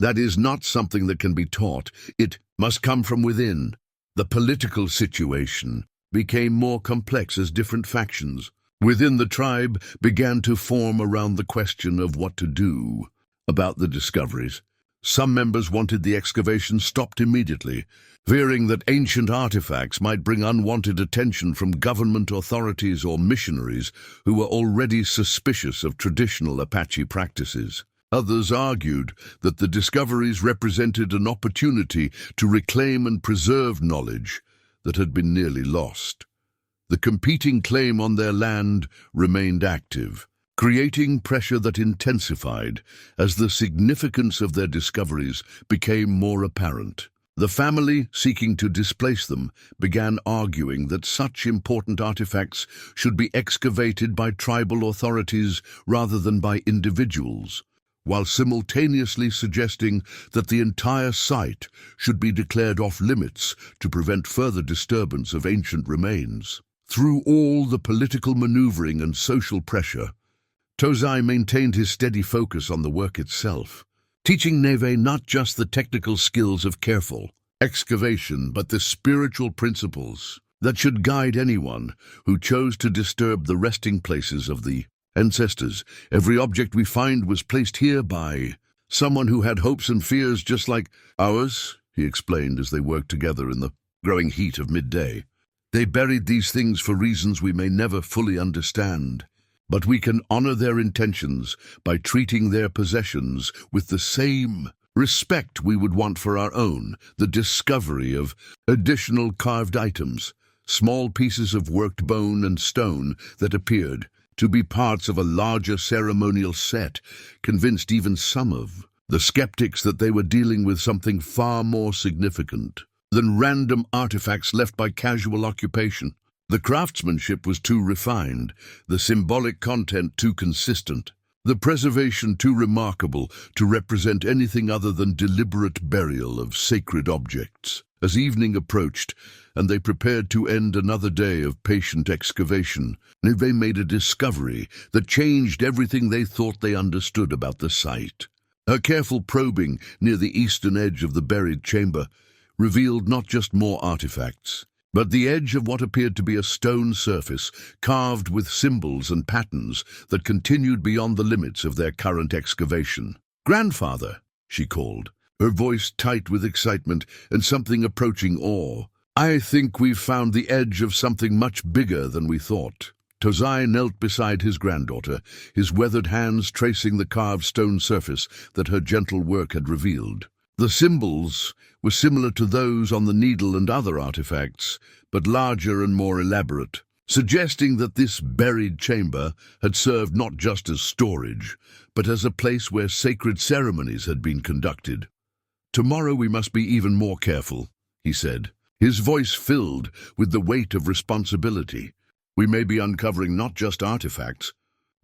That is not something that can be taught. It must come from within." The political situation became more complex as different factions within the tribe began to form around the question of what to do about the discoveries. Some members wanted the excavation stopped immediately, fearing that ancient artifacts might bring unwanted attention from government authorities or missionaries who were already suspicious of traditional Apache practices. Others argued that the discoveries represented an opportunity to reclaim and preserve knowledge that had been nearly lost. The competing claim on their land remained active, creating pressure that intensified as the significance of their discoveries became more apparent. The family, seeking to displace them, began arguing that such important artifacts should be excavated by tribal authorities rather than by individuals, while simultaneously suggesting that the entire site should be declared off-limits to prevent further disturbance of ancient remains. Through all the political maneuvering and social pressure, Tozai maintained his steady focus on the work itself, teaching Nehvé not just the technical skills of careful excavation, but the spiritual principles that should guide anyone who chose to disturb the resting places of the ancestors. "Every object we find was placed here by someone who had hopes and fears just like ours," he explained as they worked together in the growing heat of midday. "They buried these things for reasons we may never fully understand. But we can honor their intentions by treating their possessions with the same respect we would want for our own." The discovery of additional carved items, small pieces of worked bone and stone that appeared to be parts of a larger ceremonial set, convinced even some of the skeptics that they were dealing with something far more significant than random artifacts left by casual occupation. The craftsmanship was too refined, the symbolic content too consistent, the preservation too remarkable to represent anything other than deliberate burial of sacred objects. As evening approached, and they prepared to end another day of patient excavation, Nehvé made a discovery that changed everything they thought they understood about the site. Her careful probing near the eastern edge of the buried chamber revealed not just more artifacts, but the edge of what appeared to be a stone surface carved with symbols and patterns that continued beyond the limits of their current excavation. "Grandfather," she called, her voice tight with excitement and something approaching awe. "I think we've found the edge of something much bigger than we thought." Tozai knelt beside his granddaughter, his weathered hands tracing the carved stone surface that her gentle work had revealed. The symbols were similar to those on the needle and other artifacts, but larger and more elaborate, suggesting that this buried chamber had served not just as storage, but as a place where sacred ceremonies had been conducted. "Tomorrow we must be even more careful," he said, his voice filled with the weight of responsibility. "We may be uncovering not just artifacts,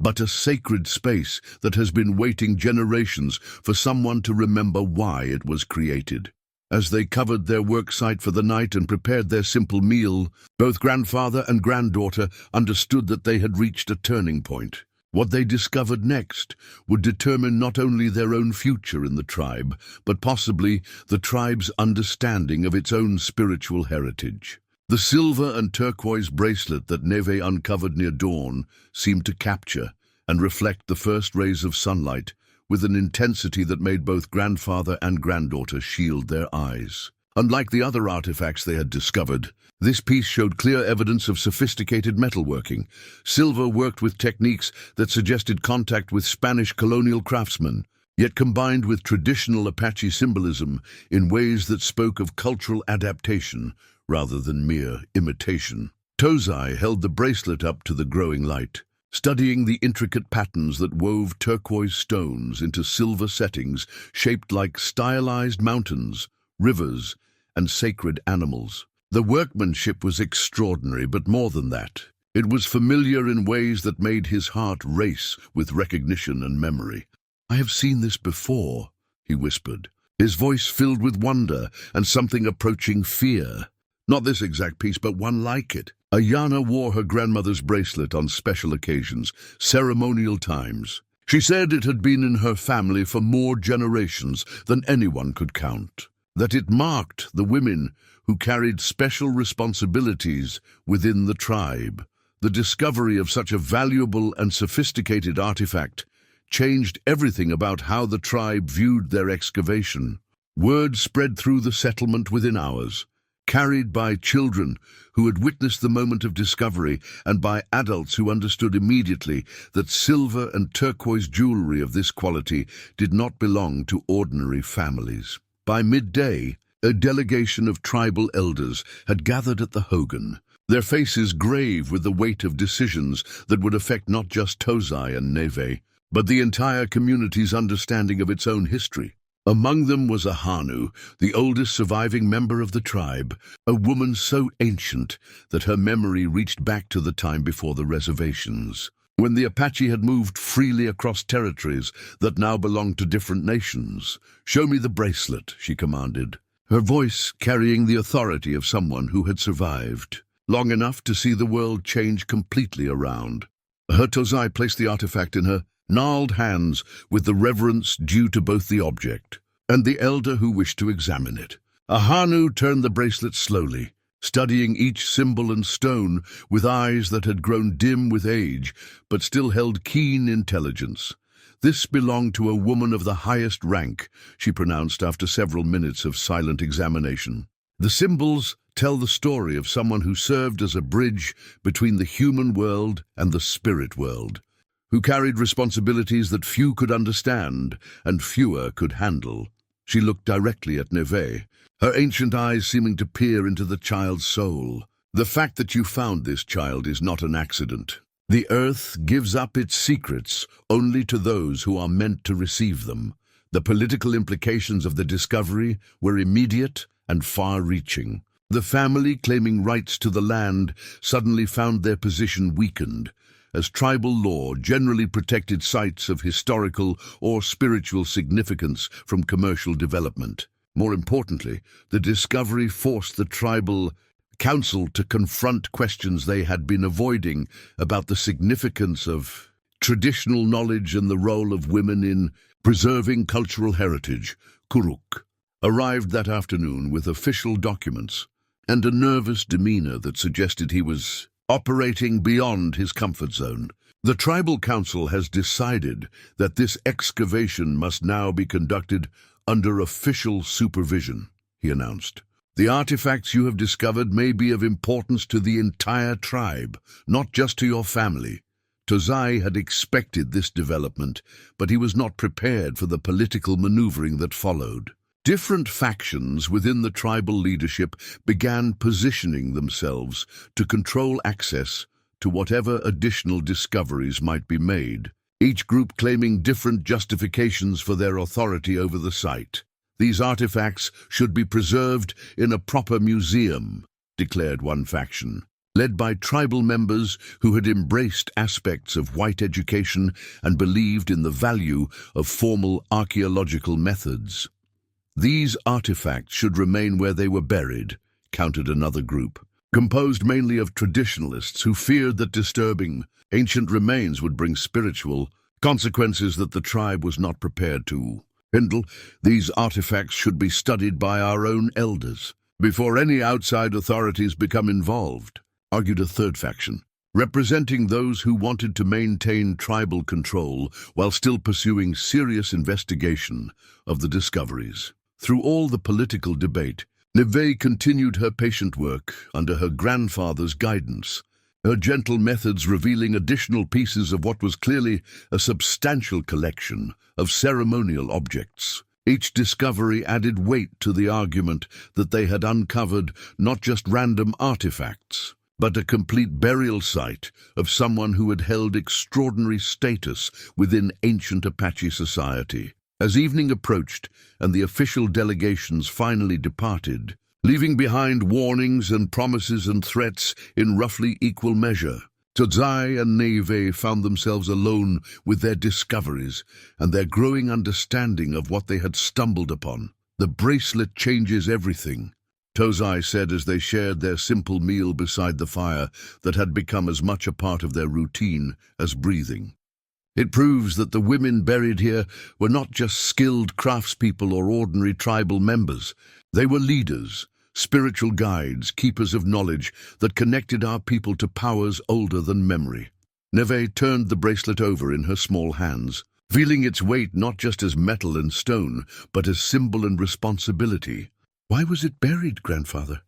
but a sacred space that has been waiting generations for someone to remember why it was created." As they covered their work site for the night and prepared their simple meal, both grandfather and granddaughter understood that they had reached a turning point. What they discovered next would determine not only their own future in the tribe, but possibly the tribe's understanding of its own spiritual heritage. The silver and turquoise bracelet that Nehvé uncovered near dawn seemed to capture and reflect the first rays of sunlight with an intensity that made both grandfather and granddaughter shield their eyes. Unlike the other artifacts they had discovered, this piece showed clear evidence of sophisticated metalworking. Silver worked with techniques that suggested contact with Spanish colonial craftsmen, yet combined with traditional Apache symbolism in ways that spoke of cultural adaptation rather than mere imitation. Tozai held the bracelet up to the growing light, studying the intricate patterns that wove turquoise stones into silver settings shaped like stylized mountains, rivers, and sacred animals. The workmanship was extraordinary, but more than that, it was familiar in ways that made his heart race with recognition and memory. "I have seen this before," he whispered, his voice filled with wonder and something approaching fear. "Not this exact piece, but one like it." Ayana wore her grandmother's bracelet on special occasions, ceremonial times. She said it had been in her family for more generations than anyone could count, that it marked the women who carried special responsibilities within the tribe. The discovery of such a valuable and sophisticated artifact changed everything about how the tribe viewed their excavation. Word spread through the settlement within hours, carried by children who had witnessed the moment of discovery and by adults who understood immediately that silver and turquoise jewelry of this quality did not belong to ordinary families. By midday, a delegation of tribal elders had gathered at the Hogan, their faces grave with the weight of decisions that would affect not just Tozai and Nehvé, but the entire community's understanding of its own history. Among them was Ahanu, the oldest surviving member of the tribe, a woman so ancient that her memory reached back to the time before the reservations, when the Apache had moved freely across territories that now belonged to different nations. "Show me the bracelet," she commanded, her voice carrying the authority of someone who had survived long enough to see the world change completely around. Her Tozai placed the artifact in her gnarled hands with the reverence due to both the object and the elder who wished to examine it. Ahanu turned the bracelet slowly, studying each symbol and stone with eyes that had grown dim with age but still held keen intelligence. "This belonged to a woman of the highest rank," she pronounced after several minutes of silent examination. "The symbols tell the story of someone who served as a bridge between the human world and the spirit world, who carried responsibilities that few could understand and fewer could handle." She looked directly at Nehvé, her ancient eyes seeming to peer into the child's soul. "The fact that you found this child is not an accident. The earth gives up its secrets only to those who are meant to receive them." The political implications of the discovery were immediate and far-reaching. The family claiming rights to the land suddenly found their position weakened, as tribal law generally protected sites of historical or spiritual significance from commercial development. More importantly, the discovery forced the tribal council to confront questions they had been avoiding about the significance of traditional knowledge and the role of women in preserving cultural heritage. Kuruk arrived that afternoon with official documents and a nervous demeanor that suggested he was operating beyond his comfort zone. "The tribal council has decided that this excavation must now be conducted under official supervision," he announced. "The artifacts you have discovered may be of importance to the entire tribe, not just to your family." Tozai had expected this development, but he was not prepared for the political maneuvering that followed. Different factions within the tribal leadership began positioning themselves to control access to whatever additional discoveries might be made, each group claiming different justifications for their authority over the site. "These artifacts should be preserved in a proper museum," declared one faction, led by tribal members who had embraced aspects of white education and believed in the value of formal archaeological methods. "These artifacts should remain where they were buried," countered another group, composed mainly of traditionalists who feared that disturbing ancient remains would bring spiritual consequences that the tribe was not prepared to handle. These artifacts should be studied by our own elders before any outside authorities become involved, argued a third faction, representing those who wanted to maintain tribal control while still pursuing serious investigation of the discoveries. Through all the political debate, Nehvé continued her patient work under her grandfather's guidance, her gentle methods revealing additional pieces of what was clearly a substantial collection of ceremonial objects. Each discovery added weight to the argument that they had uncovered not just random artifacts, but a complete burial site of someone who had held extraordinary status within ancient Apache society. As evening approached and the official delegations finally departed, leaving behind warnings and promises and threats in roughly equal measure, Tozai and Nehvé found themselves alone with their discoveries and their growing understanding of what they had stumbled upon. "The bracelet changes everything," Tozai said as they shared their simple meal beside the fire that had become as much a part of their routine as breathing. "It proves that the women buried here were not just skilled craftspeople or ordinary tribal members. They were leaders, spiritual guides, keepers of knowledge that connected our people to powers older than memory." Nehvé turned the bracelet over in her small hands, feeling its weight not just as metal and stone, but as symbol and responsibility. "Why was it buried, grandfather?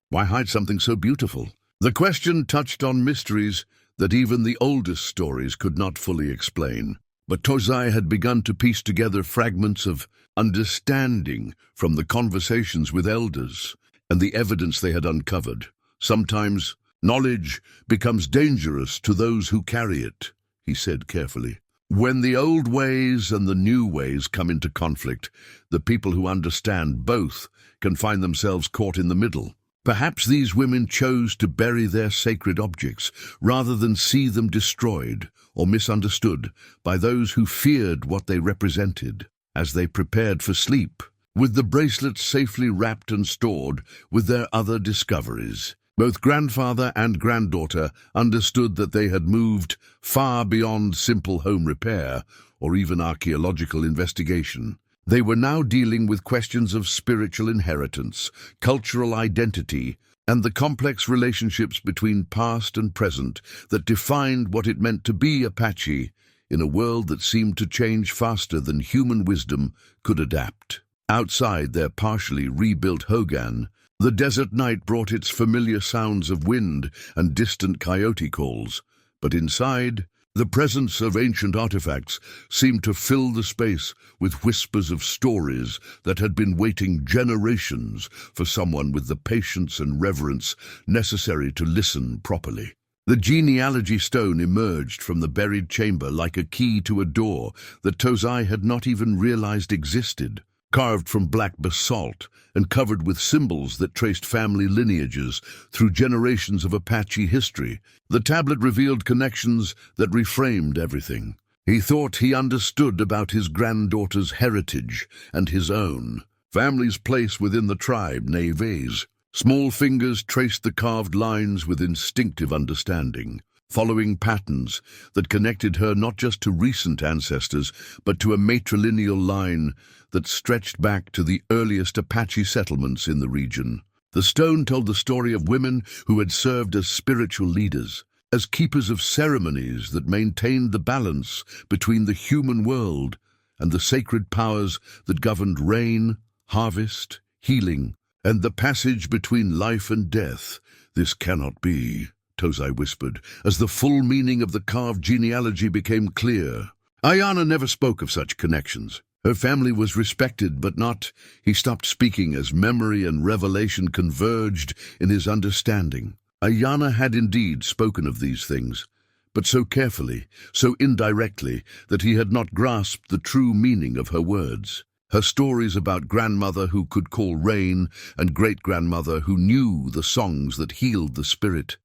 Why hide something so beautiful?" The question touched on mysteries that even the oldest stories could not fully explain. But Tozai had begun to piece together fragments of understanding from the conversations with elders and the evidence they had uncovered. "Sometimes knowledge becomes dangerous to those who carry it," he said carefully. "When the old ways and the new ways come into conflict, the people who understand both can find themselves caught in the middle. Perhaps these women chose to bury their sacred objects rather than see them destroyed or misunderstood by those who feared what they represented. As they prepared for sleep, with the bracelets safely wrapped and stored with their other discoveries, both grandfather and granddaughter understood that they had moved far beyond simple home repair or even archaeological investigation. They were now dealing with questions of spiritual inheritance, cultural identity, and the complex relationships between past and present that defined what it meant to be Apache in a world that seemed to change faster than human wisdom could adapt. Outside their partially rebuilt Hogan, the desert night brought its familiar sounds of wind and distant coyote calls, but inside, the presence of ancient artifacts seemed to fill the space with whispers of stories that had been waiting generations for someone with the patience and reverence necessary to listen properly. The genealogy stone emerged from the buried chamber like a key to a door that Tozai had not even realized existed. Carved from black basalt and covered with symbols that traced family lineages through generations of Apache history, the tablet revealed connections that reframed everything. He thought he understood about his granddaughter's heritage and his own family's place within the tribe, Nehvé's. Small fingers traced the carved lines with instinctive understanding, following patterns that connected her not just to recent ancestors, but to a matrilineal line that stretched back to the earliest Apache settlements in the region. The stone told the story of women who had served as spiritual leaders, as keepers of ceremonies that maintained the balance between the human world and the sacred powers that governed rain, harvest, healing, and the passage between life and death. "This cannot be," Tozai whispered, as the full meaning of the carved genealogy became clear. Ayana never spoke of such connections. Her family was respected, but not. He stopped speaking as memory and revelation converged in his understanding. Ayana had indeed spoken of these things, but so carefully, so indirectly, that he had not grasped the true meaning of her words. Her stories about grandmother who could call rain and great-grandmother who knew the songs that healed the spirit.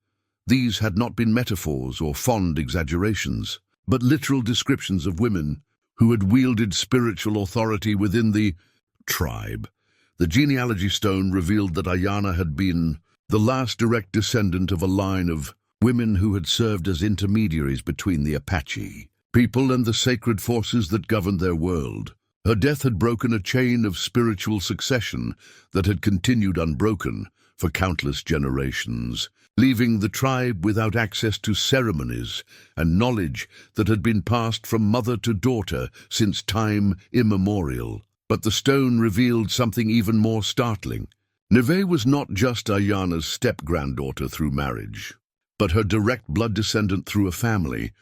These had not been metaphors or fond exaggerations, but literal descriptions of women who had wielded spiritual authority within the tribe. The genealogy stone revealed that Ayana had been the last direct descendant of a line of women who had served as intermediaries between the Apache people and the sacred forces that governed their world. Her death had broken a chain of spiritual succession that had continued unbroken for countless generations, leaving the tribe without access to ceremonies and knowledge that had been passed from mother to daughter since time immemorial. But the stone revealed something even more startling. Nehvé was not just Ayana's step-granddaughter through marriage, but her direct blood descendant through a family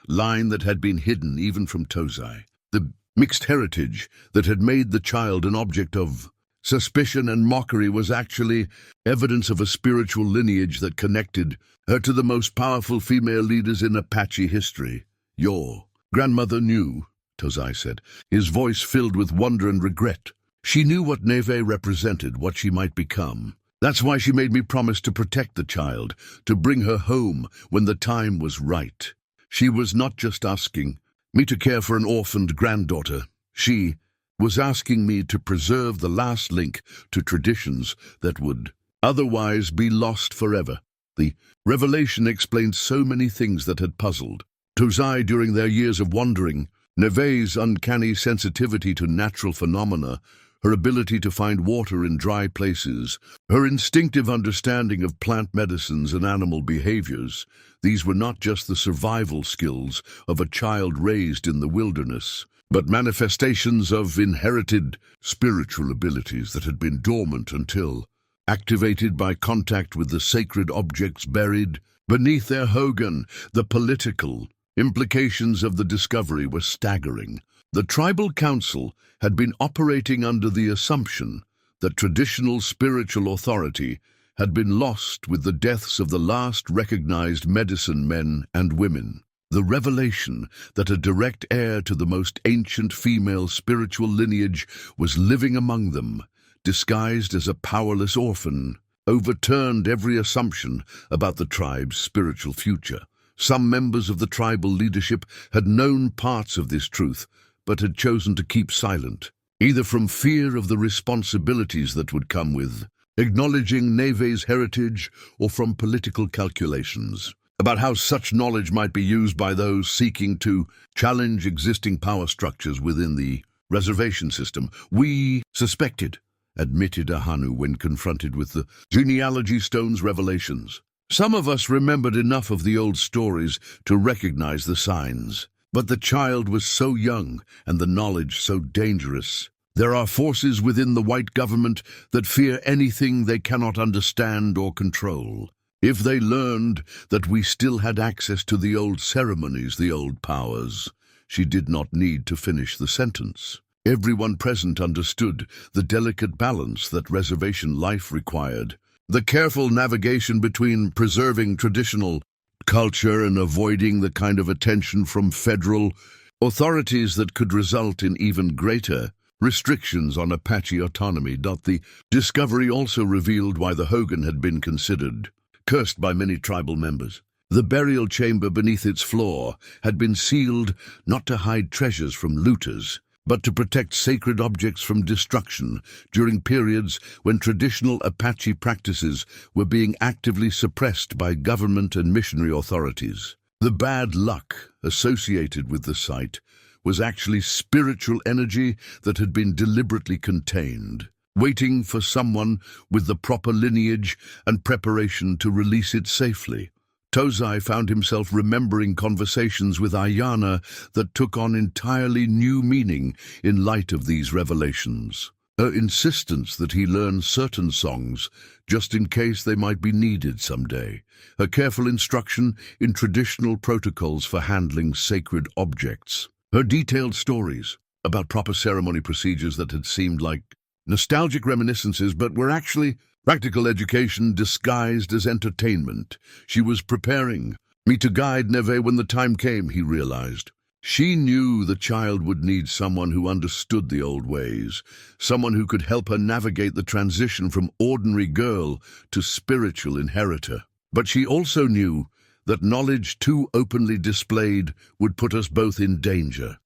line that had been hidden even from Tozai. The mixed heritage that had made the child an object of suspicion and mockery was actually evidence of a spiritual lineage that connected her to the most powerful female leaders in Apache history. "Your grandmother knew," Tozai said, his voice filled with wonder and regret. "She knew what Nehvé represented, what she might become. That's why she made me promise to protect the child, to bring her home when the time was right. She was not just asking me to care for an orphaned granddaughter. She was asking me to preserve the last link to traditions that would otherwise be lost forever." The revelation explained so many things that had puzzled Tozai during their years of wandering. Nehvé's uncanny sensitivity to natural phenomena, her ability to find water in dry places, her instinctive understanding of plant medicines and animal behaviors. These were not just the survival skills of a child raised in the wilderness, but manifestations of inherited spiritual abilities that had been dormant until activated by contact with the sacred objects buried beneath their Hogan. The political implications of the discovery were staggering. The tribal council had been operating under the assumption that traditional spiritual authority had been lost with the deaths of the last recognized medicine men and women. The revelation that a direct heir to the most ancient female spiritual lineage was living among them, disguised as a powerless orphan, overturned every assumption about the tribe's spiritual future. Some members of the tribal leadership had known parts of this truth, but had chosen to keep silent, either from fear of the responsibilities that would come with acknowledging Nehvé's heritage or from political calculations about how such knowledge might be used by those seeking to challenge existing power structures within the reservation system. "We suspected," admitted Ahanu when confronted with the genealogy stone's revelations. "Some of us remembered enough of the old stories to recognize the signs. But the child was so young and the knowledge so dangerous. There are forces within the white government that fear anything they cannot understand or control. If they learned that we still had access to the old ceremonies, the old powers." She did not need to finish the sentence. Everyone present understood the delicate balance that reservation life required. The careful navigation between preserving traditional culture and avoiding the kind of attention from federal authorities that could result in even greater restrictions on Apache autonomy. The discovery also revealed why the Hogan had been considered cursed by many tribal members. The burial chamber beneath its floor had been sealed not to hide treasures from looters, but to protect sacred objects from destruction during periods when traditional Apache practices were being actively suppressed by government and missionary authorities. The bad luck associated with the site was actually spiritual energy that had been deliberately contained, waiting for someone with the proper lineage and preparation to release it safely. Tozai found himself remembering conversations with Ayana that took on entirely new meaning in light of these revelations. Her insistence that he learn certain songs just in case they might be needed someday. Her careful instruction in traditional protocols for handling sacred objects. Her detailed stories about proper ceremony procedures that had seemed like nostalgic reminiscences but were actually practical education disguised as entertainment. She was preparing me to guide Nehvé when the time came, he realized. She knew the child would need someone who understood the old ways, someone who could help her navigate the transition from ordinary girl to spiritual inheritor. But she also knew that knowledge too openly displayed would put us both in danger.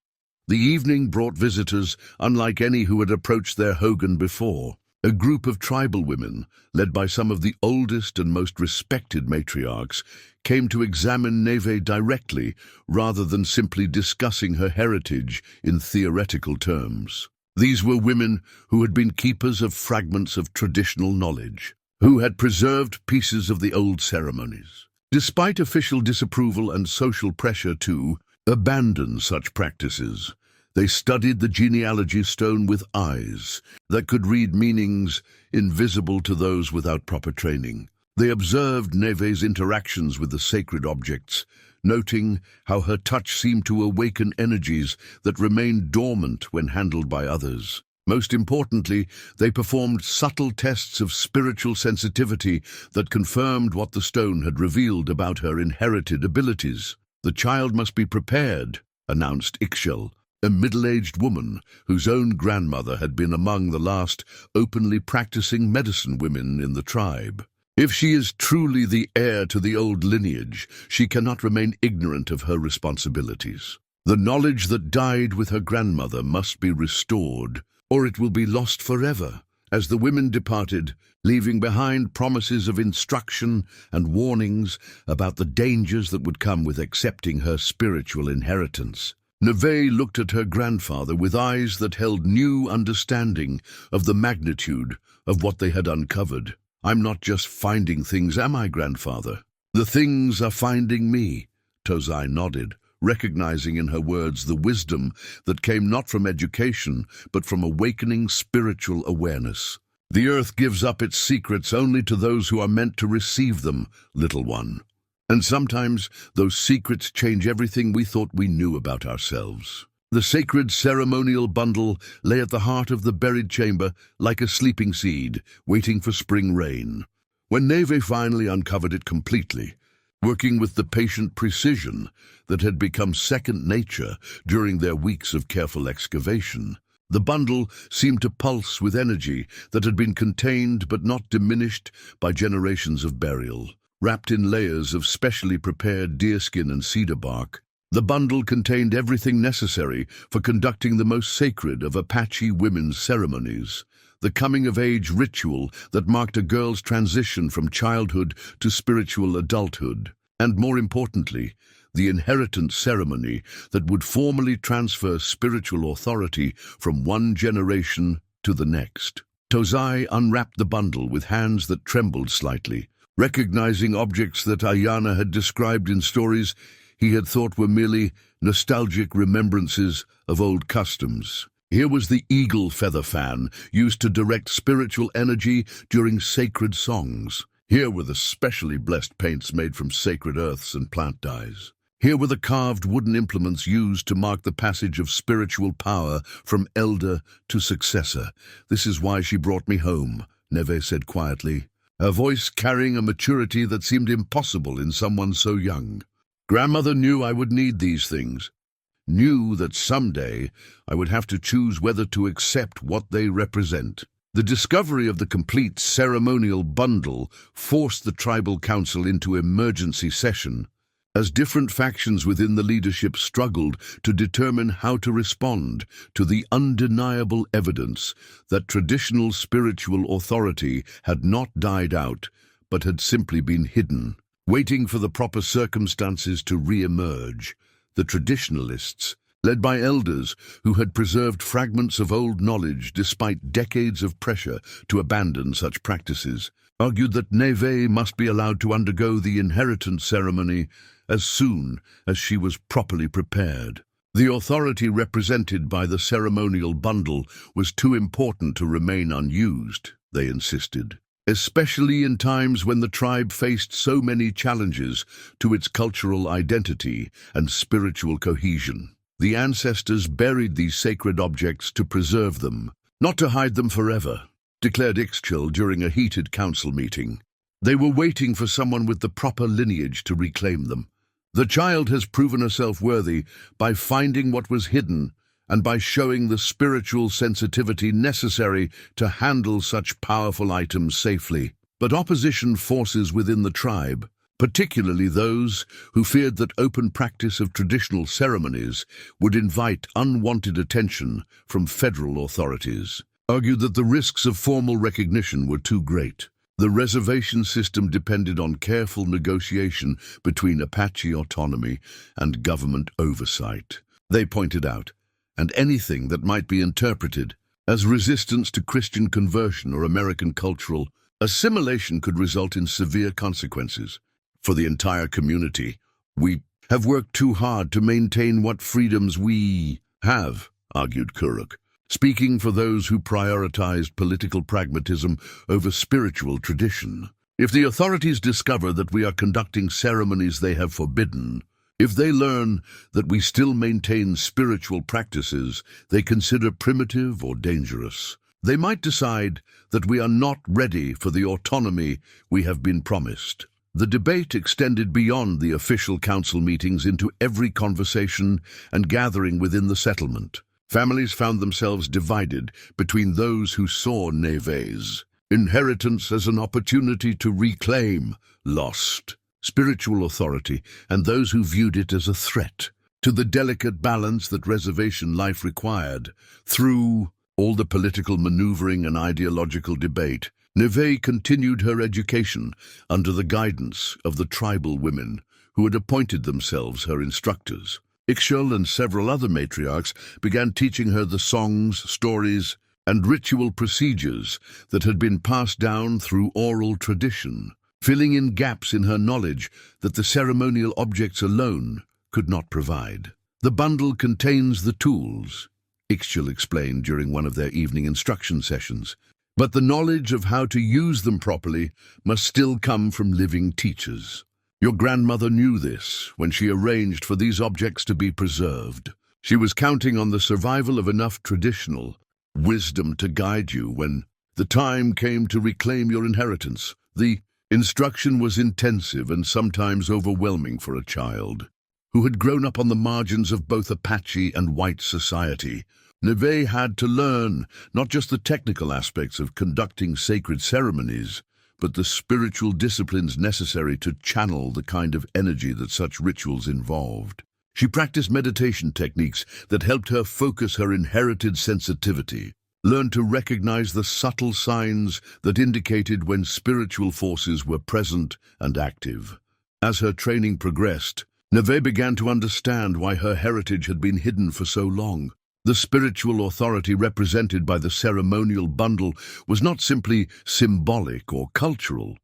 The evening brought visitors unlike any who had approached their Hogan before. A group of tribal women, led by some of the oldest and most respected matriarchs, came to examine Nehvé directly rather than simply discussing her heritage in theoretical terms. These were women who had been keepers of fragments of traditional knowledge, who had preserved pieces of the old ceremonies. Despite official disapproval and social pressure to abandon such practices, they studied the genealogy stone with eyes that could read meanings invisible to those without proper training. They observed Nehvé's interactions with the sacred objects, noting how her touch seemed to awaken energies that remained dormant when handled by others. Most importantly, they performed subtle tests of spiritual sensitivity that confirmed what the stone had revealed about her inherited abilities. "The child must be prepared," announced Ixchel, a middle-aged woman whose own grandmother had been among the last openly practicing medicine women in the tribe. "If she is truly the heir to the old lineage, she cannot remain ignorant of her responsibilities. The knowledge that died with her grandmother must be restored, or it will be lost forever." As the women departed, leaving behind promises of instruction and warnings about the dangers that would come with accepting her spiritual inheritance, Nehvé looked at her grandfather with eyes that held new understanding of the magnitude of what they had uncovered. "I'm not just finding things, am I, grandfather? The things are finding me," Tozai nodded, recognizing in her words the wisdom that came not from education, but from awakening spiritual awareness. "The earth gives up its secrets only to those who are meant to receive them, little one. And sometimes those secrets change everything we thought we knew about ourselves." The sacred ceremonial bundle lay at the heart of the buried chamber like a sleeping seed, waiting for spring rain. When Nehvé finally uncovered it completely, working with the patient precision that had become second nature during their weeks of careful excavation, the bundle seemed to pulse with energy that had been contained but not diminished by generations of burial. Wrapped in layers of specially prepared deerskin and cedar bark, the bundle contained everything necessary for conducting the most sacred of Apache women's ceremonies, the coming-of-age ritual that marked a girl's transition from childhood to spiritual adulthood, and more importantly, the inheritance ceremony that would formally transfer spiritual authority from one generation to the next. Tozai unwrapped the bundle with hands that trembled slightly, recognizing objects that Ayana had described in stories he had thought were merely nostalgic remembrances of old customs. Here was the eagle feather fan, used to direct spiritual energy during sacred songs. Here were the specially blessed paints made from sacred earths and plant dyes. Here were the carved wooden implements used to mark the passage of spiritual power from elder to successor. "This is why she brought me home," Nehvé said quietly, her voice carrying a maturity that seemed impossible in someone so young. "Grandmother knew I would need these things, knew that someday I would have to choose whether to accept what they represent." The discovery of the complete ceremonial bundle forced the tribal council into emergency session, as different factions within the leadership struggled to determine how to respond to the undeniable evidence that traditional spiritual authority had not died out, but had simply been hidden. Waiting for the proper circumstances to re-emerge, the traditionalists, led by elders who had preserved fragments of old knowledge despite decades of pressure to abandon such practices, argued that Nehvé must be allowed to undergo the inheritance ceremony as soon as she was properly prepared. The authority represented by the ceremonial bundle was too important to remain unused, they insisted, especially in times when the tribe faced so many challenges to its cultural identity and spiritual cohesion. The ancestors buried these sacred objects to preserve them, not to hide them forever, declared Ixchel during a heated council meeting. They were waiting for someone with the proper lineage to reclaim them. "The child has proven herself worthy by finding what was hidden and by showing the spiritual sensitivity necessary to handle such powerful items safely." But opposition forces within the tribe, particularly those who feared that open practice of traditional ceremonies would invite unwanted attention from federal authorities, argued that the risks of formal recognition were too great. The reservation system depended on careful negotiation between Apache autonomy and government oversight. They pointed out, and anything that might be interpreted as resistance to Christian conversion or American cultural assimilation could result in severe consequences. For the entire community, we have worked too hard to maintain what freedoms we have, argued Kuruk, speaking for those who prioritized political pragmatism over spiritual tradition. If the authorities discover that we are conducting ceremonies they have forbidden, if they learn that we still maintain spiritual practices they consider primitive or dangerous, they might decide that we are not ready for the autonomy we have been promised. The debate extended beyond the official council meetings into every conversation and gathering within the settlement. Families found themselves divided between those who saw Nehvé's inheritance as an opportunity to reclaim lost spiritual authority and those who viewed it as a threat to the delicate balance that reservation life required. Through all the political maneuvering and ideological debate, Nehvé continued her education under the guidance of the tribal women who had appointed themselves her instructors. Ixchel and several other matriarchs began teaching her the songs, stories, and ritual procedures that had been passed down through oral tradition, filling in gaps in her knowledge that the ceremonial objects alone could not provide. The bundle contains the tools, Ixchel explained during one of their evening instruction sessions, but the knowledge of how to use them properly must still come from living teachers. Your grandmother knew this when she arranged for these objects to be preserved. She was counting on the survival of enough traditional wisdom to guide you when the time came to reclaim your inheritance. The instruction was intensive and sometimes overwhelming for a child who had grown up on the margins of both Apache and white society. Nehvé had to learn not just the technical aspects of conducting sacred ceremonies, but the spiritual disciplines necessary to channel the kind of energy that such rituals involved. She practiced meditation techniques that helped her focus her inherited sensitivity, learned to recognize the subtle signs that indicated when spiritual forces were present and active. As her training progressed, Nehvé began to understand why her heritage had been hidden for so long. The spiritual authority represented by the ceremonial bundle was not simply symbolic or cultural.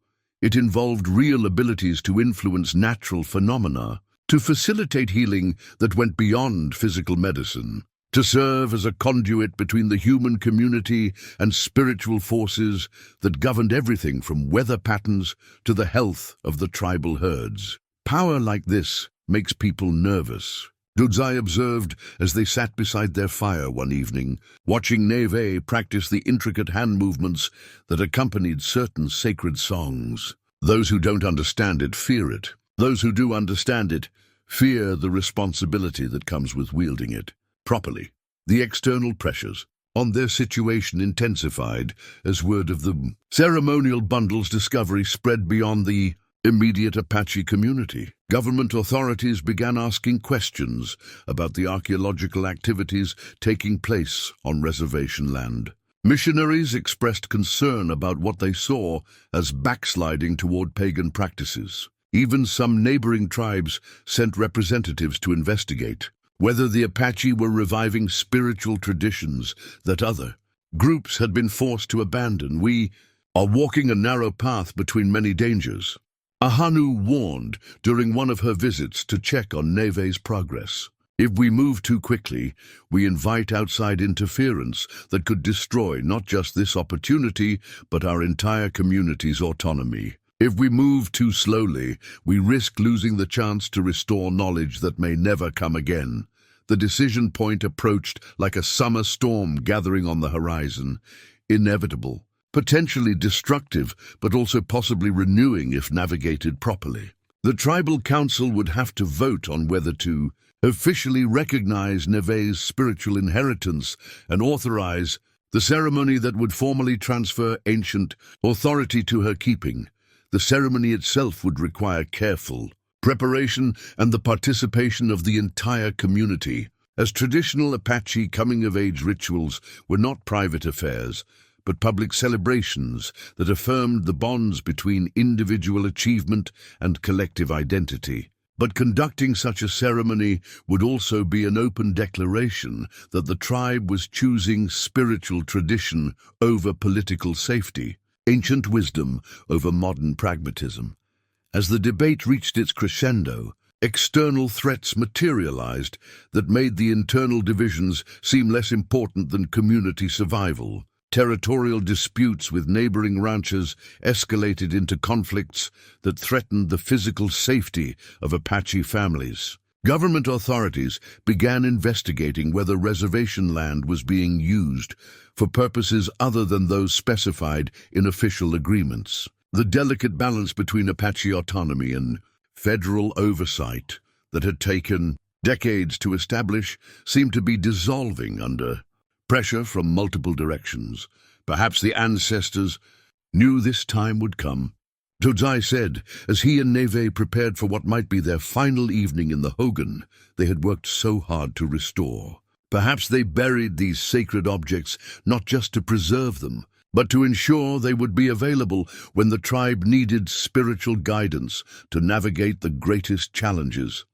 It involved real abilities to influence natural phenomena, to facilitate healing that went beyond physical medicine, to serve as a conduit between the human community and spiritual forces that governed everything from weather patterns to the health of the tribal herds. Power like this makes people nervous, Tozai observed as they sat beside their fire one evening, watching Nehvé practice the intricate hand movements that accompanied certain sacred songs. Those who don't understand it fear it. Those who do understand it fear the responsibility that comes with wielding it properly. The external pressures on their situation intensified as word of the ceremonial bundle's discovery spread beyond the immediate Apache community. Government authorities began asking questions about the archaeological activities taking place on reservation land. Missionaries expressed concern about what they saw as backsliding toward pagan practices. Even some neighboring tribes sent representatives to investigate whether the Apache were reviving spiritual traditions that other groups had been forced to abandon. We are walking a narrow path between many dangers, Ahanu warned during one of her visits to check on Nehvé's progress. If we move too quickly, we invite outside interference that could destroy not just this opportunity, but our entire community's autonomy. If we move too slowly, we risk losing the chance to restore knowledge that may never come again. The decision point approached like a summer storm gathering on the horizon, inevitable, potentially destructive, but also possibly renewing if navigated properly. The tribal council would have to vote on whether to officially recognize Nehvé's spiritual inheritance and authorize the ceremony that would formally transfer ancient authority to her keeping. The ceremony itself would require careful preparation and the participation of the entire community. as traditional Apache coming-of-age rituals were not private affairs, but public celebrations that affirmed the bonds between individual achievement and collective identity. But conducting such a ceremony would also be an open declaration that the tribe was choosing spiritual tradition over political safety, ancient wisdom over modern pragmatism. As the debate reached its crescendo, external threats materialized that made the internal divisions seem less important than community survival. Territorial disputes with neighboring ranches escalated into conflicts that threatened the physical safety of Apache families. Government authorities began investigating whether reservation land was being used for purposes other than those specified in official agreements. The delicate balance between Apache autonomy and federal oversight that had taken decades to establish seemed to be dissolving under pressure from multiple directions. Perhaps the ancestors knew this time would come. Tozai said, as he and Nehvé prepared for what might be their final evening in the Hogan they had worked so hard to restore. Perhaps they buried these sacred objects not just to preserve them, but to ensure they would be available when the tribe needed spiritual guidance to navigate the greatest challenges.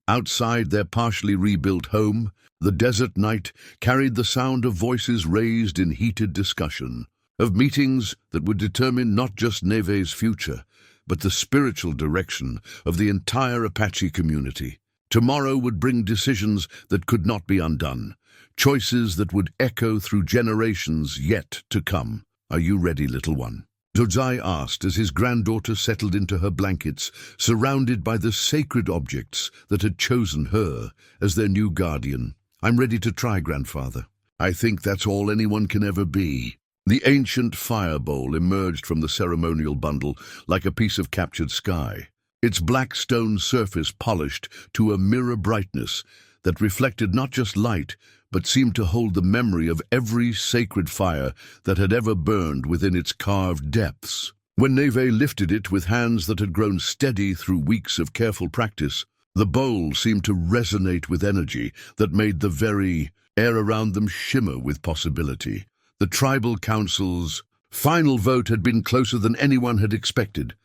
Outside their partially rebuilt home, the desert night carried the sound of voices raised in heated discussion, of meetings that would determine not just Nehvé's future, but the spiritual direction of the entire Apache community. Tomorrow would bring decisions that could not be undone, choices that would echo through generations yet to come. Are you ready, little one? Tozai asked as his granddaughter settled into her blankets, surrounded by the sacred objects that had chosen her as their new guardian. I'm ready to try, grandfather. I think that's all anyone can ever be. The ancient fire bowl emerged from the ceremonial bundle like a piece of captured sky, its black stone surface polished to a mirror brightness that reflected not just light, but seemed to hold the memory of every sacred fire that had ever burned within its carved depths. When Nehvé lifted it with hands that had grown steady through weeks of careful practice, the bowl seemed to resonate with energy that made the very air around them shimmer with possibility. The tribal council's final vote had been closer than anyone had expected.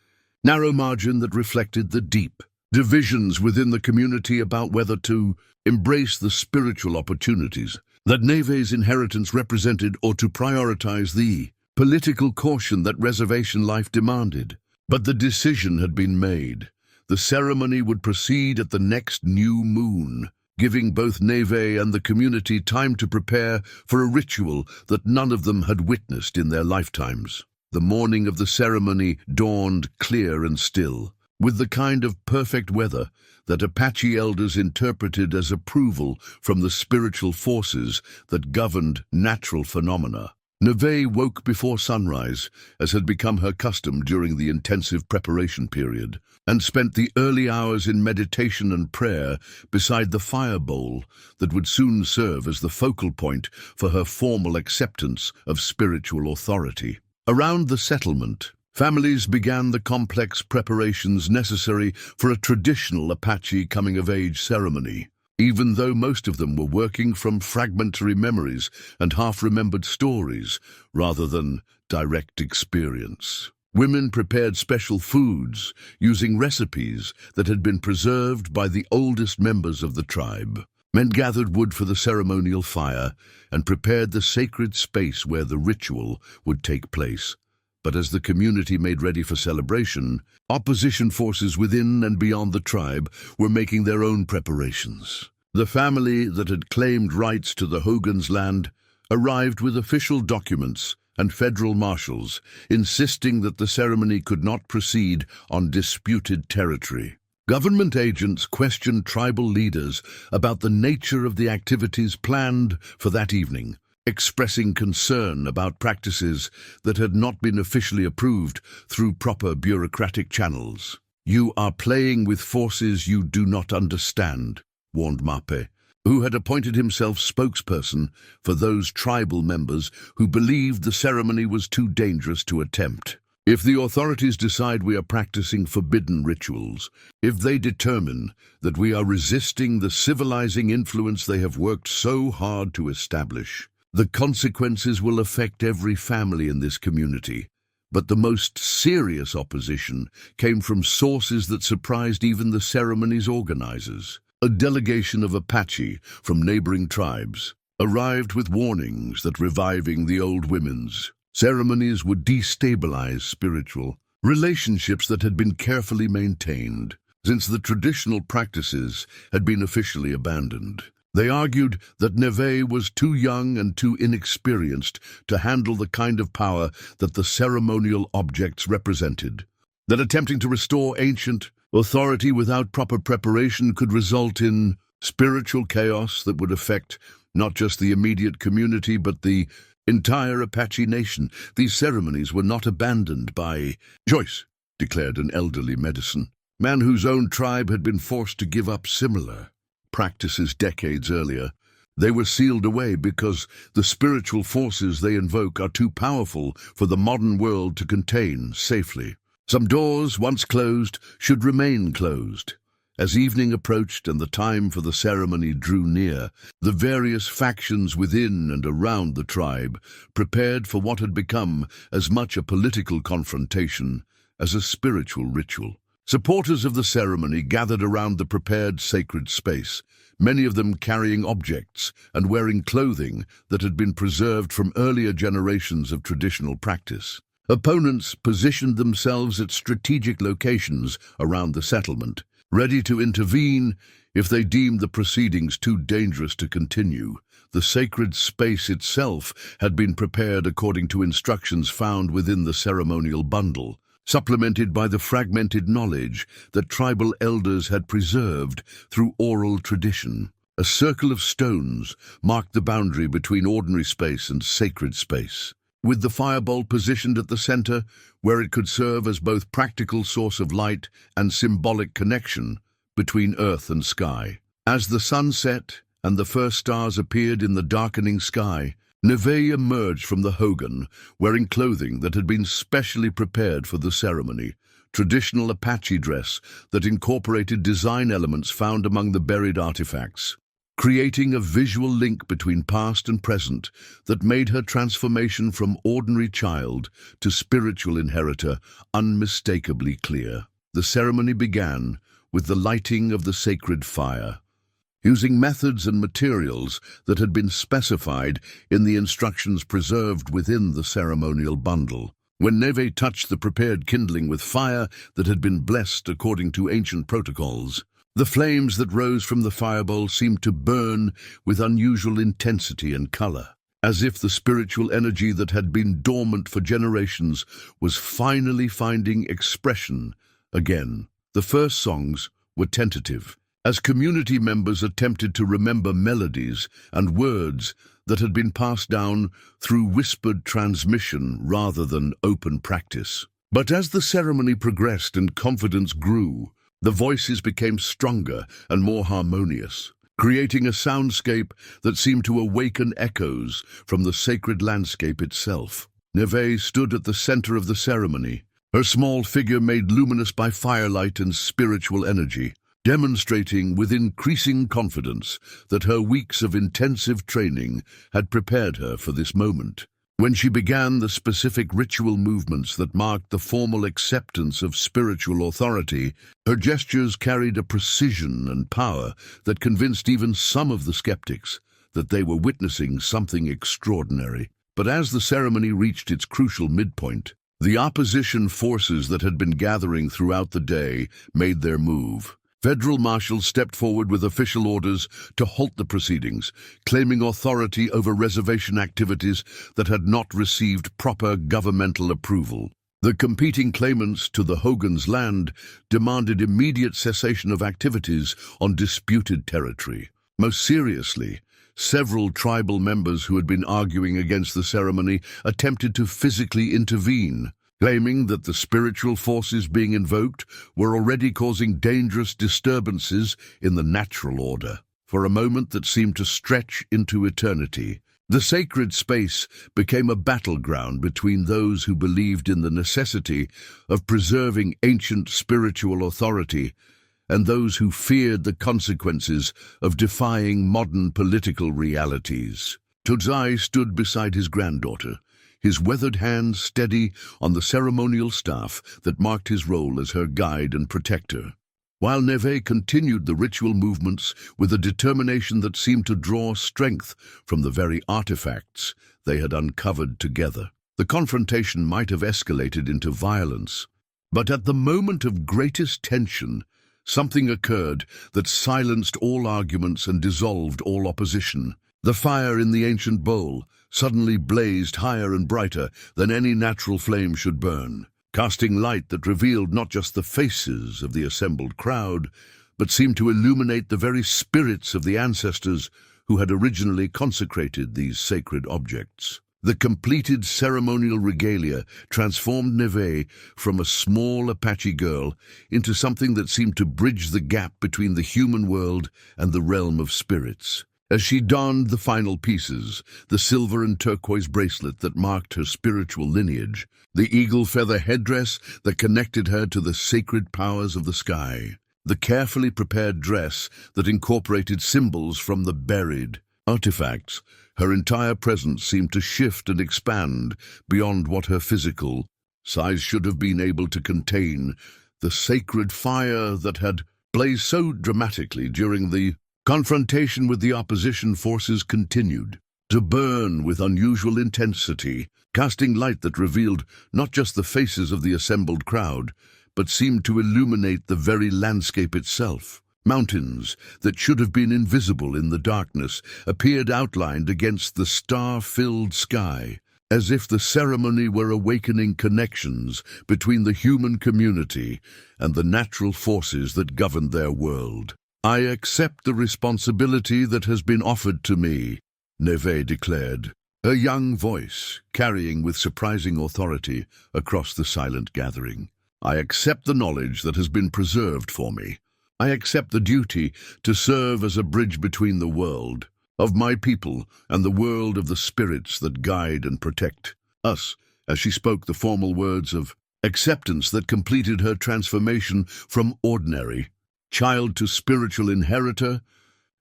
Narrow margin that reflected the deep divisions within the community about whether to embrace the spiritual opportunities that Nehvé's inheritance represented or to prioritize the political caution that reservation life demanded. But the decision had been made. The ceremony would proceed at the next new moon, giving both Nehvé and the community time to prepare for a ritual that none of them had witnessed in their lifetimes. The morning of the ceremony dawned clear and still, with the kind of perfect weather that Apache elders interpreted as approval from the spiritual forces that governed natural phenomena. Nehvé woke before sunrise, as had become her custom during the intensive preparation period, and spent the early hours in meditation and prayer beside the fire bowl that would soon serve as the focal point for her formal acceptance of spiritual authority. Around the settlement, families began the complex preparations necessary for a traditional Apache coming-of-age ceremony. Even though most of them were working from fragmentary memories and half-remembered stories rather than direct experience. Women prepared special foods using recipes that had been preserved by the oldest members of the tribe. Men gathered wood for the ceremonial fire and prepared the sacred space where the ritual would take place. But as the community made ready for celebration, opposition forces within and beyond the tribe were making their own preparations. The family that had claimed rights to the Hogan's land arrived with official documents and federal marshals, insisting that the ceremony could not proceed on disputed territory. Government agents questioned tribal leaders about the nature of the activities planned for that evening, expressing concern about practices that had not been officially approved through proper bureaucratic channels. "You are playing with forces you do not understand," warned Mape, who had appointed himself spokesperson for those tribal members who believed the ceremony was too dangerous to attempt. If the authorities decide we are practicing forbidden rituals, if they determine that we are resisting the civilizing influence they have worked so hard to establish, the consequences will affect every family in this community. But the most serious opposition came from sources that surprised even the ceremony's organizers. A delegation of Apache from neighboring tribes arrived with warnings that reviving the old women's ceremonies would destabilize spiritual relationships that had been carefully maintained since the traditional practices had been officially abandoned. They argued that Nehvé was too young and too inexperienced to handle the kind of power that the ceremonial objects represented, that attempting to restore ancient authority without proper preparation could result in spiritual chaos that would affect not just the immediate community but the entire Apache nation. These ceremonies were not abandoned by choice, declared an elderly medicine man whose own tribe had been forced to give up similar practices decades earlier. They were sealed away because the spiritual forces they invoke are too powerful for the modern world to contain safely. Some doors, once closed, should remain closed. As evening approached and the time for the ceremony drew near, the various factions within and around the tribe prepared for what had become as much a political confrontation as a spiritual ritual. Supporters of the ceremony gathered around the prepared sacred space, many of them carrying objects and wearing clothing that had been preserved from earlier generations of traditional practice. Opponents positioned themselves at strategic locations around the settlement, ready to intervene if they deemed the proceedings too dangerous to continue. The sacred space itself had been prepared according to instructions found within the ceremonial bundle, supplemented by the fragmented knowledge that tribal elders had preserved through oral tradition. A circle of stones marked the boundary between ordinary space and sacred space, with the fireball positioned at the center, where it could serve as both practical source of light and symbolic connection between earth and sky. As the sun set and the first stars appeared in the darkening sky, Nehvé emerged from the Hogan, wearing clothing that had been specially prepared for the ceremony, traditional Apache dress that incorporated design elements found among the buried artifacts, creating a visual link between past and present that made her transformation from ordinary child to spiritual inheritor unmistakably clear. The ceremony began with the lighting of the sacred fire, using methods and materials that had been specified in the instructions preserved within the ceremonial bundle. When Nehvé touched the prepared kindling with fire that had been blessed according to ancient protocols, the flames that rose from the fireball seemed to burn with unusual intensity and color, as if the spiritual energy that had been dormant for generations was finally finding expression again. The first songs were tentative, as community members attempted to remember melodies and words that had been passed down through whispered transmission rather than open practice. But as the ceremony progressed and confidence grew, the voices became stronger and more harmonious, creating a soundscape that seemed to awaken echoes from the sacred landscape itself. Nehvé stood at the center of the ceremony, her small figure made luminous by firelight and spiritual energy, demonstrating with increasing confidence that her weeks of intensive training had prepared her for this moment. When she began the specific ritual movements that marked the formal acceptance of spiritual authority, her gestures carried a precision and power that convinced even some of the skeptics that they were witnessing something extraordinary. But as the ceremony reached its crucial midpoint, the opposition forces that had been gathering throughout the day made their move. Federal marshals stepped forward with official orders to halt the proceedings, claiming authority over reservation activities that had not received proper governmental approval. The competing claimants to the Hogan's land demanded immediate cessation of activities on disputed territory. Most seriously, several tribal members who had been arguing against the ceremony attempted to physically intervene, claiming that the spiritual forces being invoked were already causing dangerous disturbances in the natural order. For a moment that seemed to stretch into eternity, The sacred space became a battleground between those who believed in the necessity of preserving ancient spiritual authority and those who feared the consequences of defying modern political realities. Tozai stood beside his granddaughter, his weathered hands steady on the ceremonial staff that marked his role as her guide and protector, while Nehvé continued the ritual movements with a determination that seemed to draw strength from the very artifacts they had uncovered together. The confrontation might have escalated into violence, but at the moment of greatest tension, something occurred that silenced all arguments and dissolved all opposition. The fire in the ancient bowl suddenly blazed higher and brighter than any natural flame should burn, casting light that revealed not just the faces of the assembled crowd, but seemed to illuminate the very spirits of the ancestors who had originally consecrated these sacred objects. The completed ceremonial regalia transformed Nehvé from a small Apache girl into something that seemed to bridge the gap between the human world and the realm of spirits. As she donned the final pieces, the silver and turquoise bracelet that marked her spiritual lineage, the eagle feather headdress that connected her to the sacred powers of the sky, the carefully prepared dress that incorporated symbols from the buried artifacts, her entire presence seemed to shift and expand beyond what her physical size should have been able to contain. The sacred fire that had blazed so dramatically during the confrontation with the opposition forces continued to burn with unusual intensity, casting light that revealed not just the faces of the assembled crowd, but seemed to illuminate the very landscape itself. Mountains that should have been invisible in the darkness appeared outlined against the star-filled sky, as if the ceremony were awakening connections between the human community and the natural forces that governed their world. "I accept the responsibility that has been offered to me," Nehvé declared, her young voice carrying with surprising authority across the silent gathering. "I accept the knowledge that has been preserved for me. I accept the duty to serve as a bridge between the world of my people and the world of the spirits that guide and protect us," as she spoke the formal words of acceptance that completed her transformation from ordinary child to spiritual inheritor.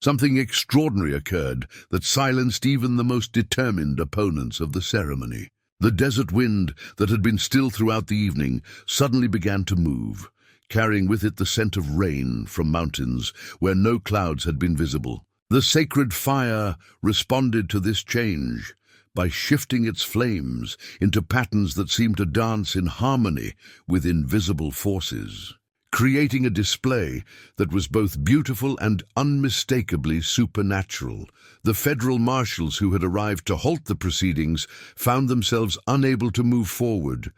Something extraordinary occurred that silenced even the most determined opponents of the ceremony. The desert wind that had been still throughout the evening suddenly began to move, carrying with it the scent of rain from mountains where no clouds had been visible. The sacred fire responded to this change by shifting its flames into patterns that seemed to dance in harmony with invisible forces, creating a display that was both beautiful and unmistakably supernatural. The federal marshals who had arrived to halt the proceedings found themselves unable to move forward,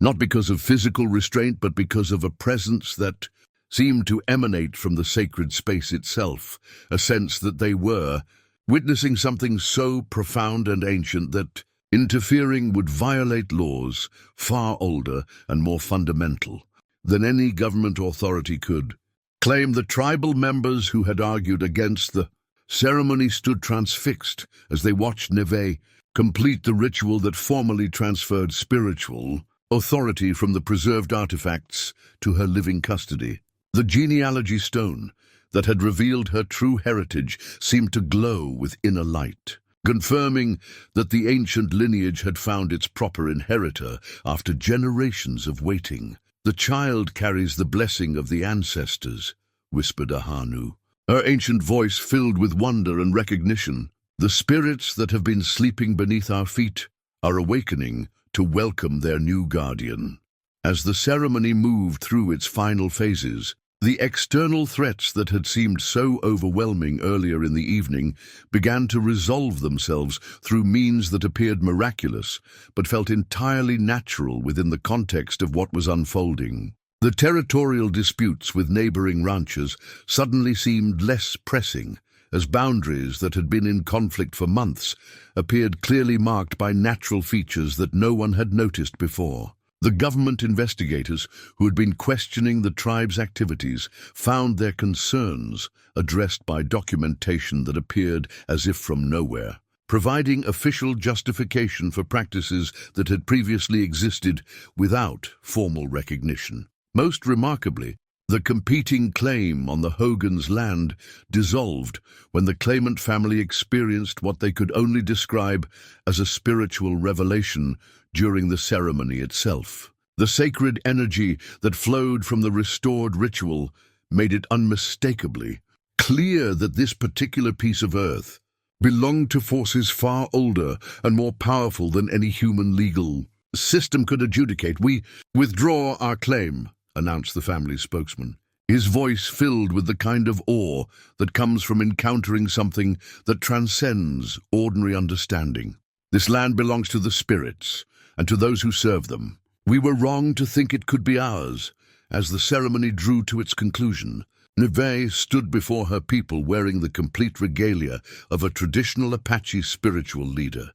not because of physical restraint, but because of a presence that seemed to emanate from the sacred space itself, a sense that they were witnessing something so profound and ancient that interfering would violate laws far older and more fundamental than any government authority could claim. The tribal members who had argued against the ceremony stood transfixed as they watched Nehvé complete the ritual that formally transferred spiritual authority from the preserved artifacts to her living custody. The genealogy stone that had revealed her true heritage seemed to glow with inner light, confirming that the ancient lineage had found its proper inheritor after generations of waiting. "The child carries the blessing of the ancestors," whispered Ahanu, her ancient voice filled with wonder and recognition. "The spirits that have been sleeping beneath our feet are awakening to welcome their new guardian." As the ceremony moved through its final phases, the external threats that had seemed so overwhelming earlier in the evening began to resolve themselves through means that appeared miraculous, but felt entirely natural within the context of what was unfolding. The territorial disputes with neighboring ranches suddenly seemed less pressing, as boundaries that had been in conflict for months appeared clearly marked by natural features that no one had noticed before. The government investigators who had been questioning the tribe's activities found their concerns addressed by documentation that appeared as if from nowhere. providing official justification for practices that had previously existed without formal recognition. Most remarkably, the competing claim on the Hogan's land dissolved when the claimant family experienced what they could only describe as a spiritual revelation during the ceremony itself. The sacred energy that flowed from the restored ritual made it unmistakably clear that this particular piece of earth belonged to forces far older and more powerful than any human legal system could adjudicate. "We withdraw our claim," announced the family's spokesman, his voice filled with the kind of awe that comes from encountering something that transcends ordinary understanding. "This land belongs to the spirits and to those who serve them. We were wrong to think it could be ours." As the ceremony drew to its conclusion, Nehvé stood before her people wearing the complete regalia of a traditional Apache spiritual leader.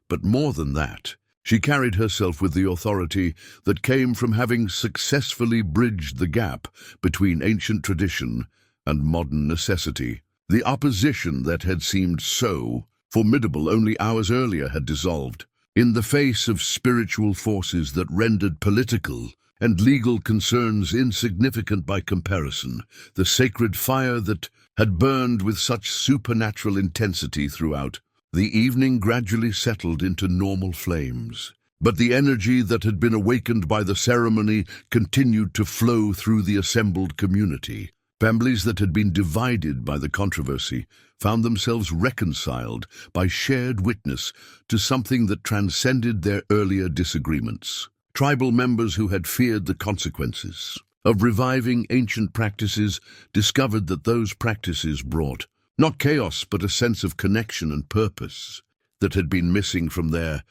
But more than that, she carried herself with the authority that came from having successfully bridged the gap between ancient tradition and modern necessity. The opposition that had seemed so formidable only hours earlier had dissolved. In the face of spiritual forces that rendered political and legal concerns insignificant by comparison, the sacred fire that had burned with such supernatural intensity throughout the evening gradually settled into normal flames. But the energy that had been awakened by the ceremony continued to flow through the assembled community. Families that had been divided by the controversy found themselves reconciled by shared witness to something that transcended their earlier disagreements. Tribal members who had feared the consequences of reviving ancient practices discovered that those practices brought not chaos but a sense of connection and purpose that had been missing from their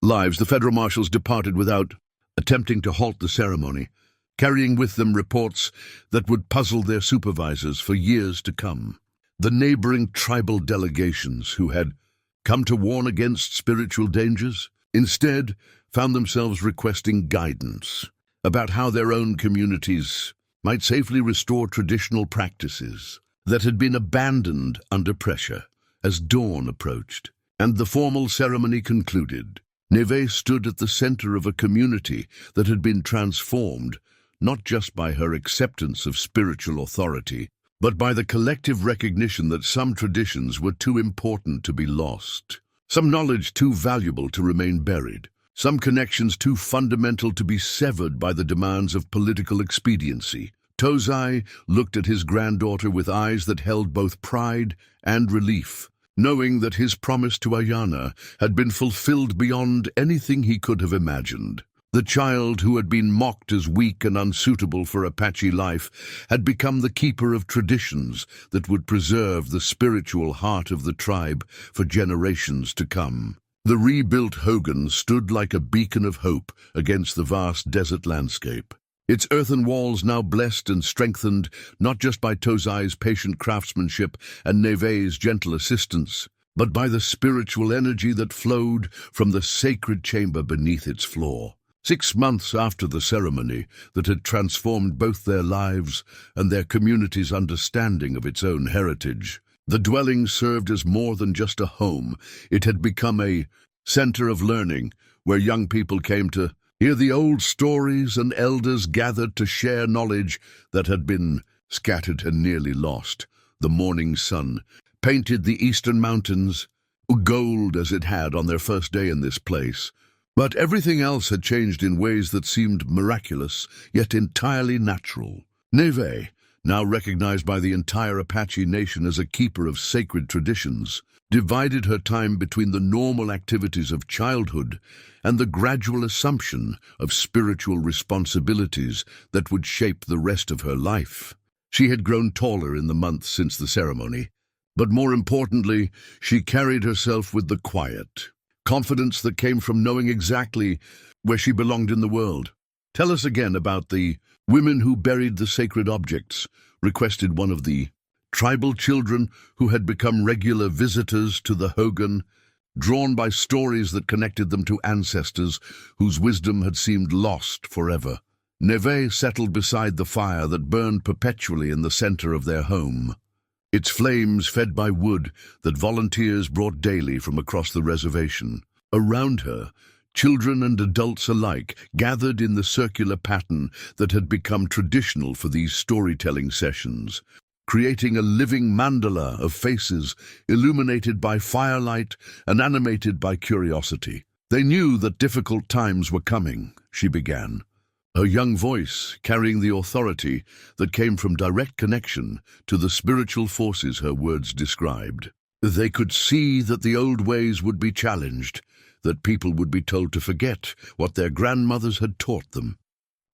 lives. The federal marshals departed without attempting to halt the ceremony, carrying with them reports that would puzzle their supervisors for years to come. The neighboring tribal delegations who had come to warn against spiritual dangers instead found themselves requesting guidance about how their own communities might safely restore traditional practices that had been abandoned under pressure. As dawn approached and the formal ceremony concluded, Nehvé stood at the center of a community that had been transformed not just by her acceptance of spiritual authority, but by the collective recognition that some traditions were too important to be lost, some knowledge too valuable to remain buried, some connections too fundamental to be severed by the demands of political expediency. Tozai looked at his granddaughter with eyes that held both pride and relief, knowing that his promise to Ayana had been fulfilled beyond anything he could have imagined. The child who had been mocked as weak and unsuitable for Apache life had become the keeper of traditions that would preserve the spiritual heart of the tribe for generations to come. The rebuilt Hogan stood like a beacon of hope against the vast desert landscape. Its earthen walls now blessed and strengthened not just by Tozai's patient craftsmanship and Nehvé's gentle assistance, but by the spiritual energy that flowed from the sacred chamber beneath its floor. 6 months after the ceremony that had transformed both their lives and their community's understanding of its own heritage, the dwelling served as more than just a home. It had become a center of learning where young people came to hear the old stories and elders gathered to share knowledge that had been scattered and nearly lost. The morning sun painted the eastern mountains gold as it had on their first day in this place. But everything else had changed in ways that seemed miraculous, yet entirely natural. Nehvé, now recognized by the entire Apache nation as a keeper of sacred traditions, divided her time between the normal activities of childhood and the gradual assumption of spiritual responsibilities that would shape the rest of her life. She had grown taller in the months since the ceremony, but more importantly, she carried herself with the quiet confidence that came from knowing exactly where she belonged in the world. "Tell us again about the women who buried the sacred objects," requested one of the tribal children who had become regular visitors to the Hogan, drawn by stories that connected them to ancestors whose wisdom had seemed lost forever. Nehvé settled beside the fire that burned perpetually in the center of their home. its flames fed by wood that volunteers brought daily from across the reservation. Around her, children and adults alike gathered in the circular pattern that had become traditional for these storytelling sessions, creating a living mandala of faces illuminated by firelight and animated by curiosity. They knew that difficult times were coming, she began, her young voice carrying the authority that came from direct connection to the spiritual forces her words described. They could see that the old ways would be challenged, that people would be told to forget what their grandmothers had taught them.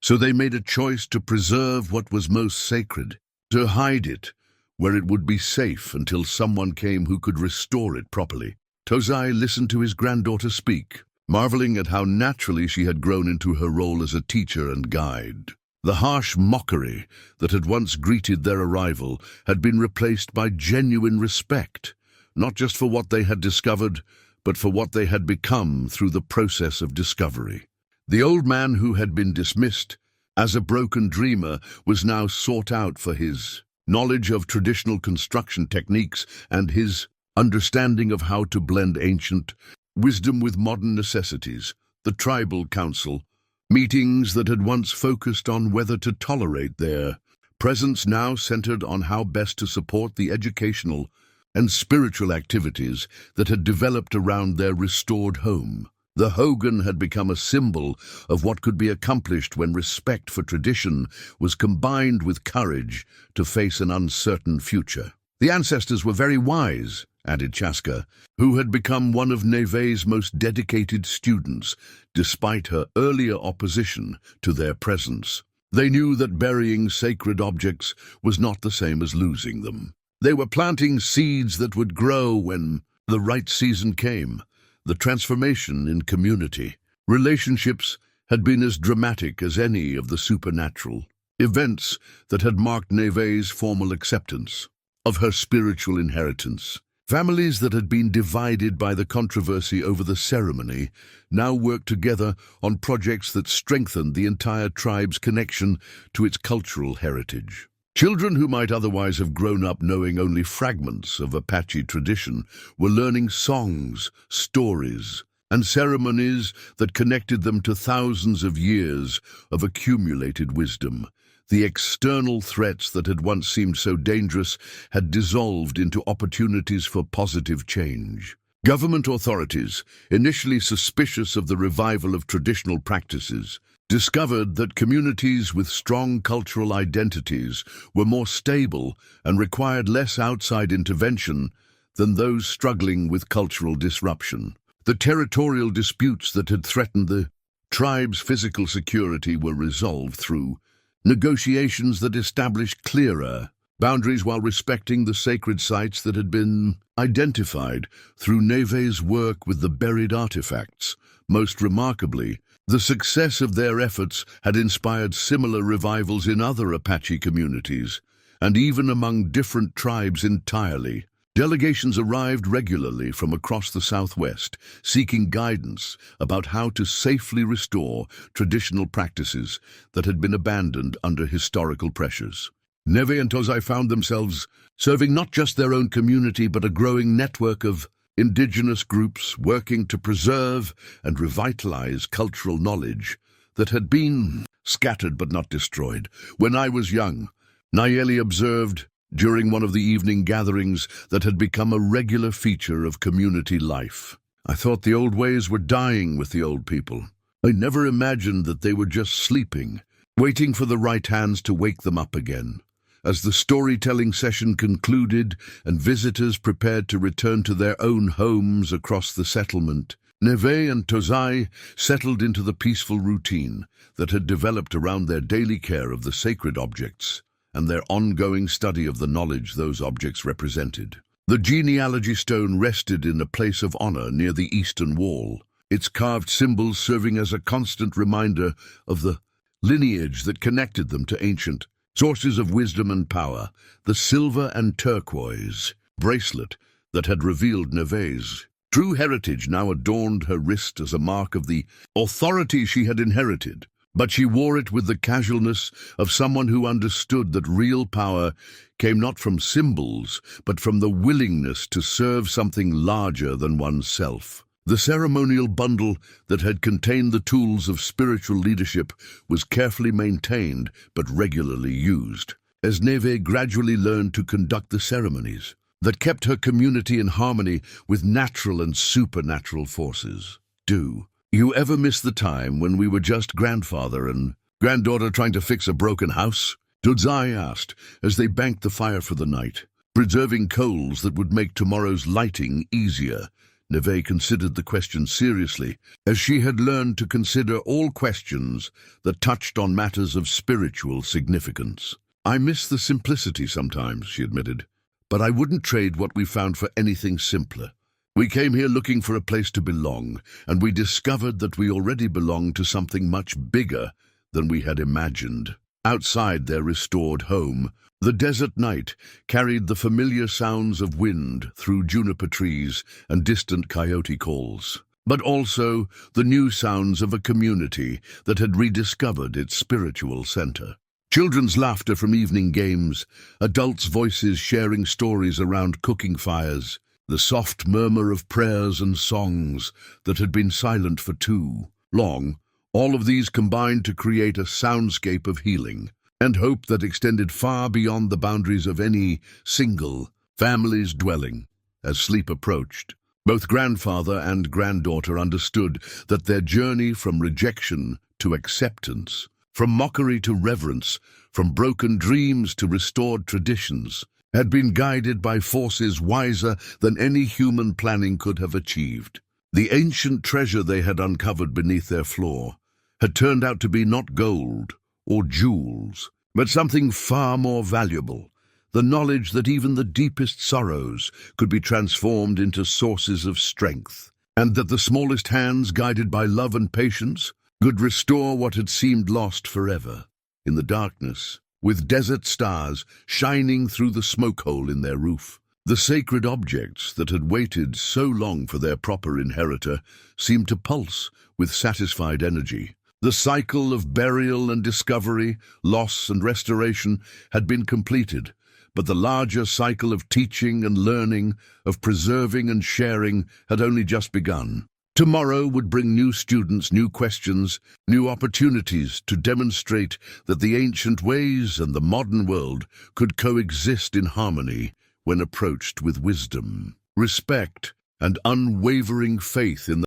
So they made a choice to preserve what was most sacred, to hide it where it would be safe until someone came who could restore it properly. Tozai listened to his granddaughter speak, marveling at how naturally she had grown into her role as a teacher and guide. The harsh mockery that had once greeted their arrival had been replaced by genuine respect, not just for what they had discovered, but for what they had become through the process of discovery. The old man who had been dismissed as a broken dreamer was now sought out for his knowledge of traditional construction techniques and his understanding of how to blend ancient wisdom with modern necessities. The tribal council, meetings that had once focused on whether to tolerate their presence, now centered on how best to support the educational and spiritual activities that had developed around their restored home. The Hogan had become a symbol of what could be accomplished when respect for tradition was combined with courage to face an uncertain future. The ancestors were very wise, added Chaska, who had become one of Nehvé's most dedicated students, despite her earlier opposition to their presence. They knew that burying sacred objects was not the same as losing them. They were planting seeds that would grow when the right season came. The transformation in community relationships had been as dramatic as any of the supernatural events that had marked Nehvé's formal acceptance of her spiritual inheritance. Families that had been divided by the controversy over the ceremony now worked together on projects that strengthened the entire tribe's connection to its cultural heritage. Children who might otherwise have grown up knowing only fragments of Apache tradition were learning songs, stories, and ceremonies that connected them to thousands of years of accumulated wisdom. The external threats that had once seemed so dangerous had dissolved into opportunities for positive change. Government authorities, initially suspicious of the revival of traditional practices, discovered that communities with strong cultural identities were more stable and required less outside intervention than those struggling with cultural disruption. The territorial disputes that had threatened the tribe's physical security were resolved through negotiations that established clearer boundaries while respecting the sacred sites that had been identified through Nehvé's work with the buried artifacts. Most remarkably, the success of their efforts had inspired similar revivals in other Apache communities, and even among different tribes entirely. Delegations arrived regularly from across the Southwest, seeking guidance about how to safely restore traditional practices that had been abandoned under historical pressures. Nehvé and Tozai found themselves serving not just their own community, but a growing network of indigenous groups working to preserve and revitalize cultural knowledge that had been scattered but not destroyed. When I was young, Nayeli observed during one of the evening gatherings that had become a regular feature of community life. I thought the old ways were dying with the old people. I never imagined that they were just sleeping, waiting for the right hands to wake them up again. As the storytelling session concluded and visitors prepared to return to their own homes across the settlement, Nehvé and Tozai settled into the peaceful routine that had developed around their daily care of the sacred objects and their ongoing study of the knowledge those objects represented. The genealogy stone rested in a place of honor near the eastern wall, its carved symbols serving as a constant reminder of the lineage that connected them to ancient sources of wisdom and power. The silver and turquoise bracelet that had revealed Nehvé's true heritage now adorned her wrist as a mark of the authority she had inherited. but she wore it with the casualness of someone who understood that real power came not from symbols, but from the willingness to serve something larger than oneself. The ceremonial bundle that had contained the tools of spiritual leadership was carefully maintained but regularly used, as Nehvé gradually learned to conduct the ceremonies that kept her community in harmony with natural and supernatural forces. Do you ever miss the time when we were just grandfather and granddaughter trying to fix a broken house? Tozai asked as they banked the fire for the night, preserving coals that would make tomorrow's lighting easier. Nehvé considered the question seriously, as she had learned to consider all questions that touched on matters of spiritual significance. I miss the simplicity sometimes, she admitted, but I wouldn't trade what we found for anything simpler. We came here looking for a place to belong, and we discovered that we already belonged to something much bigger than we had imagined. Outside their restored home, the desert night carried the familiar sounds of wind through juniper trees and distant coyote calls, but also the new sounds of a community that had rediscovered its spiritual center. Children's laughter from evening games, adults' voices sharing stories around cooking fires, the soft murmur of prayers and songs that had been silent for too long, all of these combined to create a soundscape of healing and hope that extended far beyond the boundaries of any single family's dwelling. As sleep approached, both grandfather and granddaughter understood that their journey from rejection to acceptance, from mockery to reverence, from broken dreams to restored traditions, had been guided by forces wiser than any human planning could have achieved. The ancient treasure they had uncovered beneath their floor had turned out to be not gold or jewels, but something far more valuable, the knowledge that even the deepest sorrows could be transformed into sources of strength, and that the smallest hands, guided by love and patience, could restore what had seemed lost forever. In the darkness, with desert stars shining through the smoke hole in their roof, the sacred objects that had waited so long for their proper inheritor seemed to pulse with satisfied energy. The cycle of burial and discovery, loss and restoration had been completed, but the larger cycle of teaching and learning, of preserving and sharing, had only just begun. Tomorrow would bring new students, new questions, new opportunities to demonstrate that the ancient ways and the modern world could coexist in harmony when approached with wisdom, respect, and unwavering faith in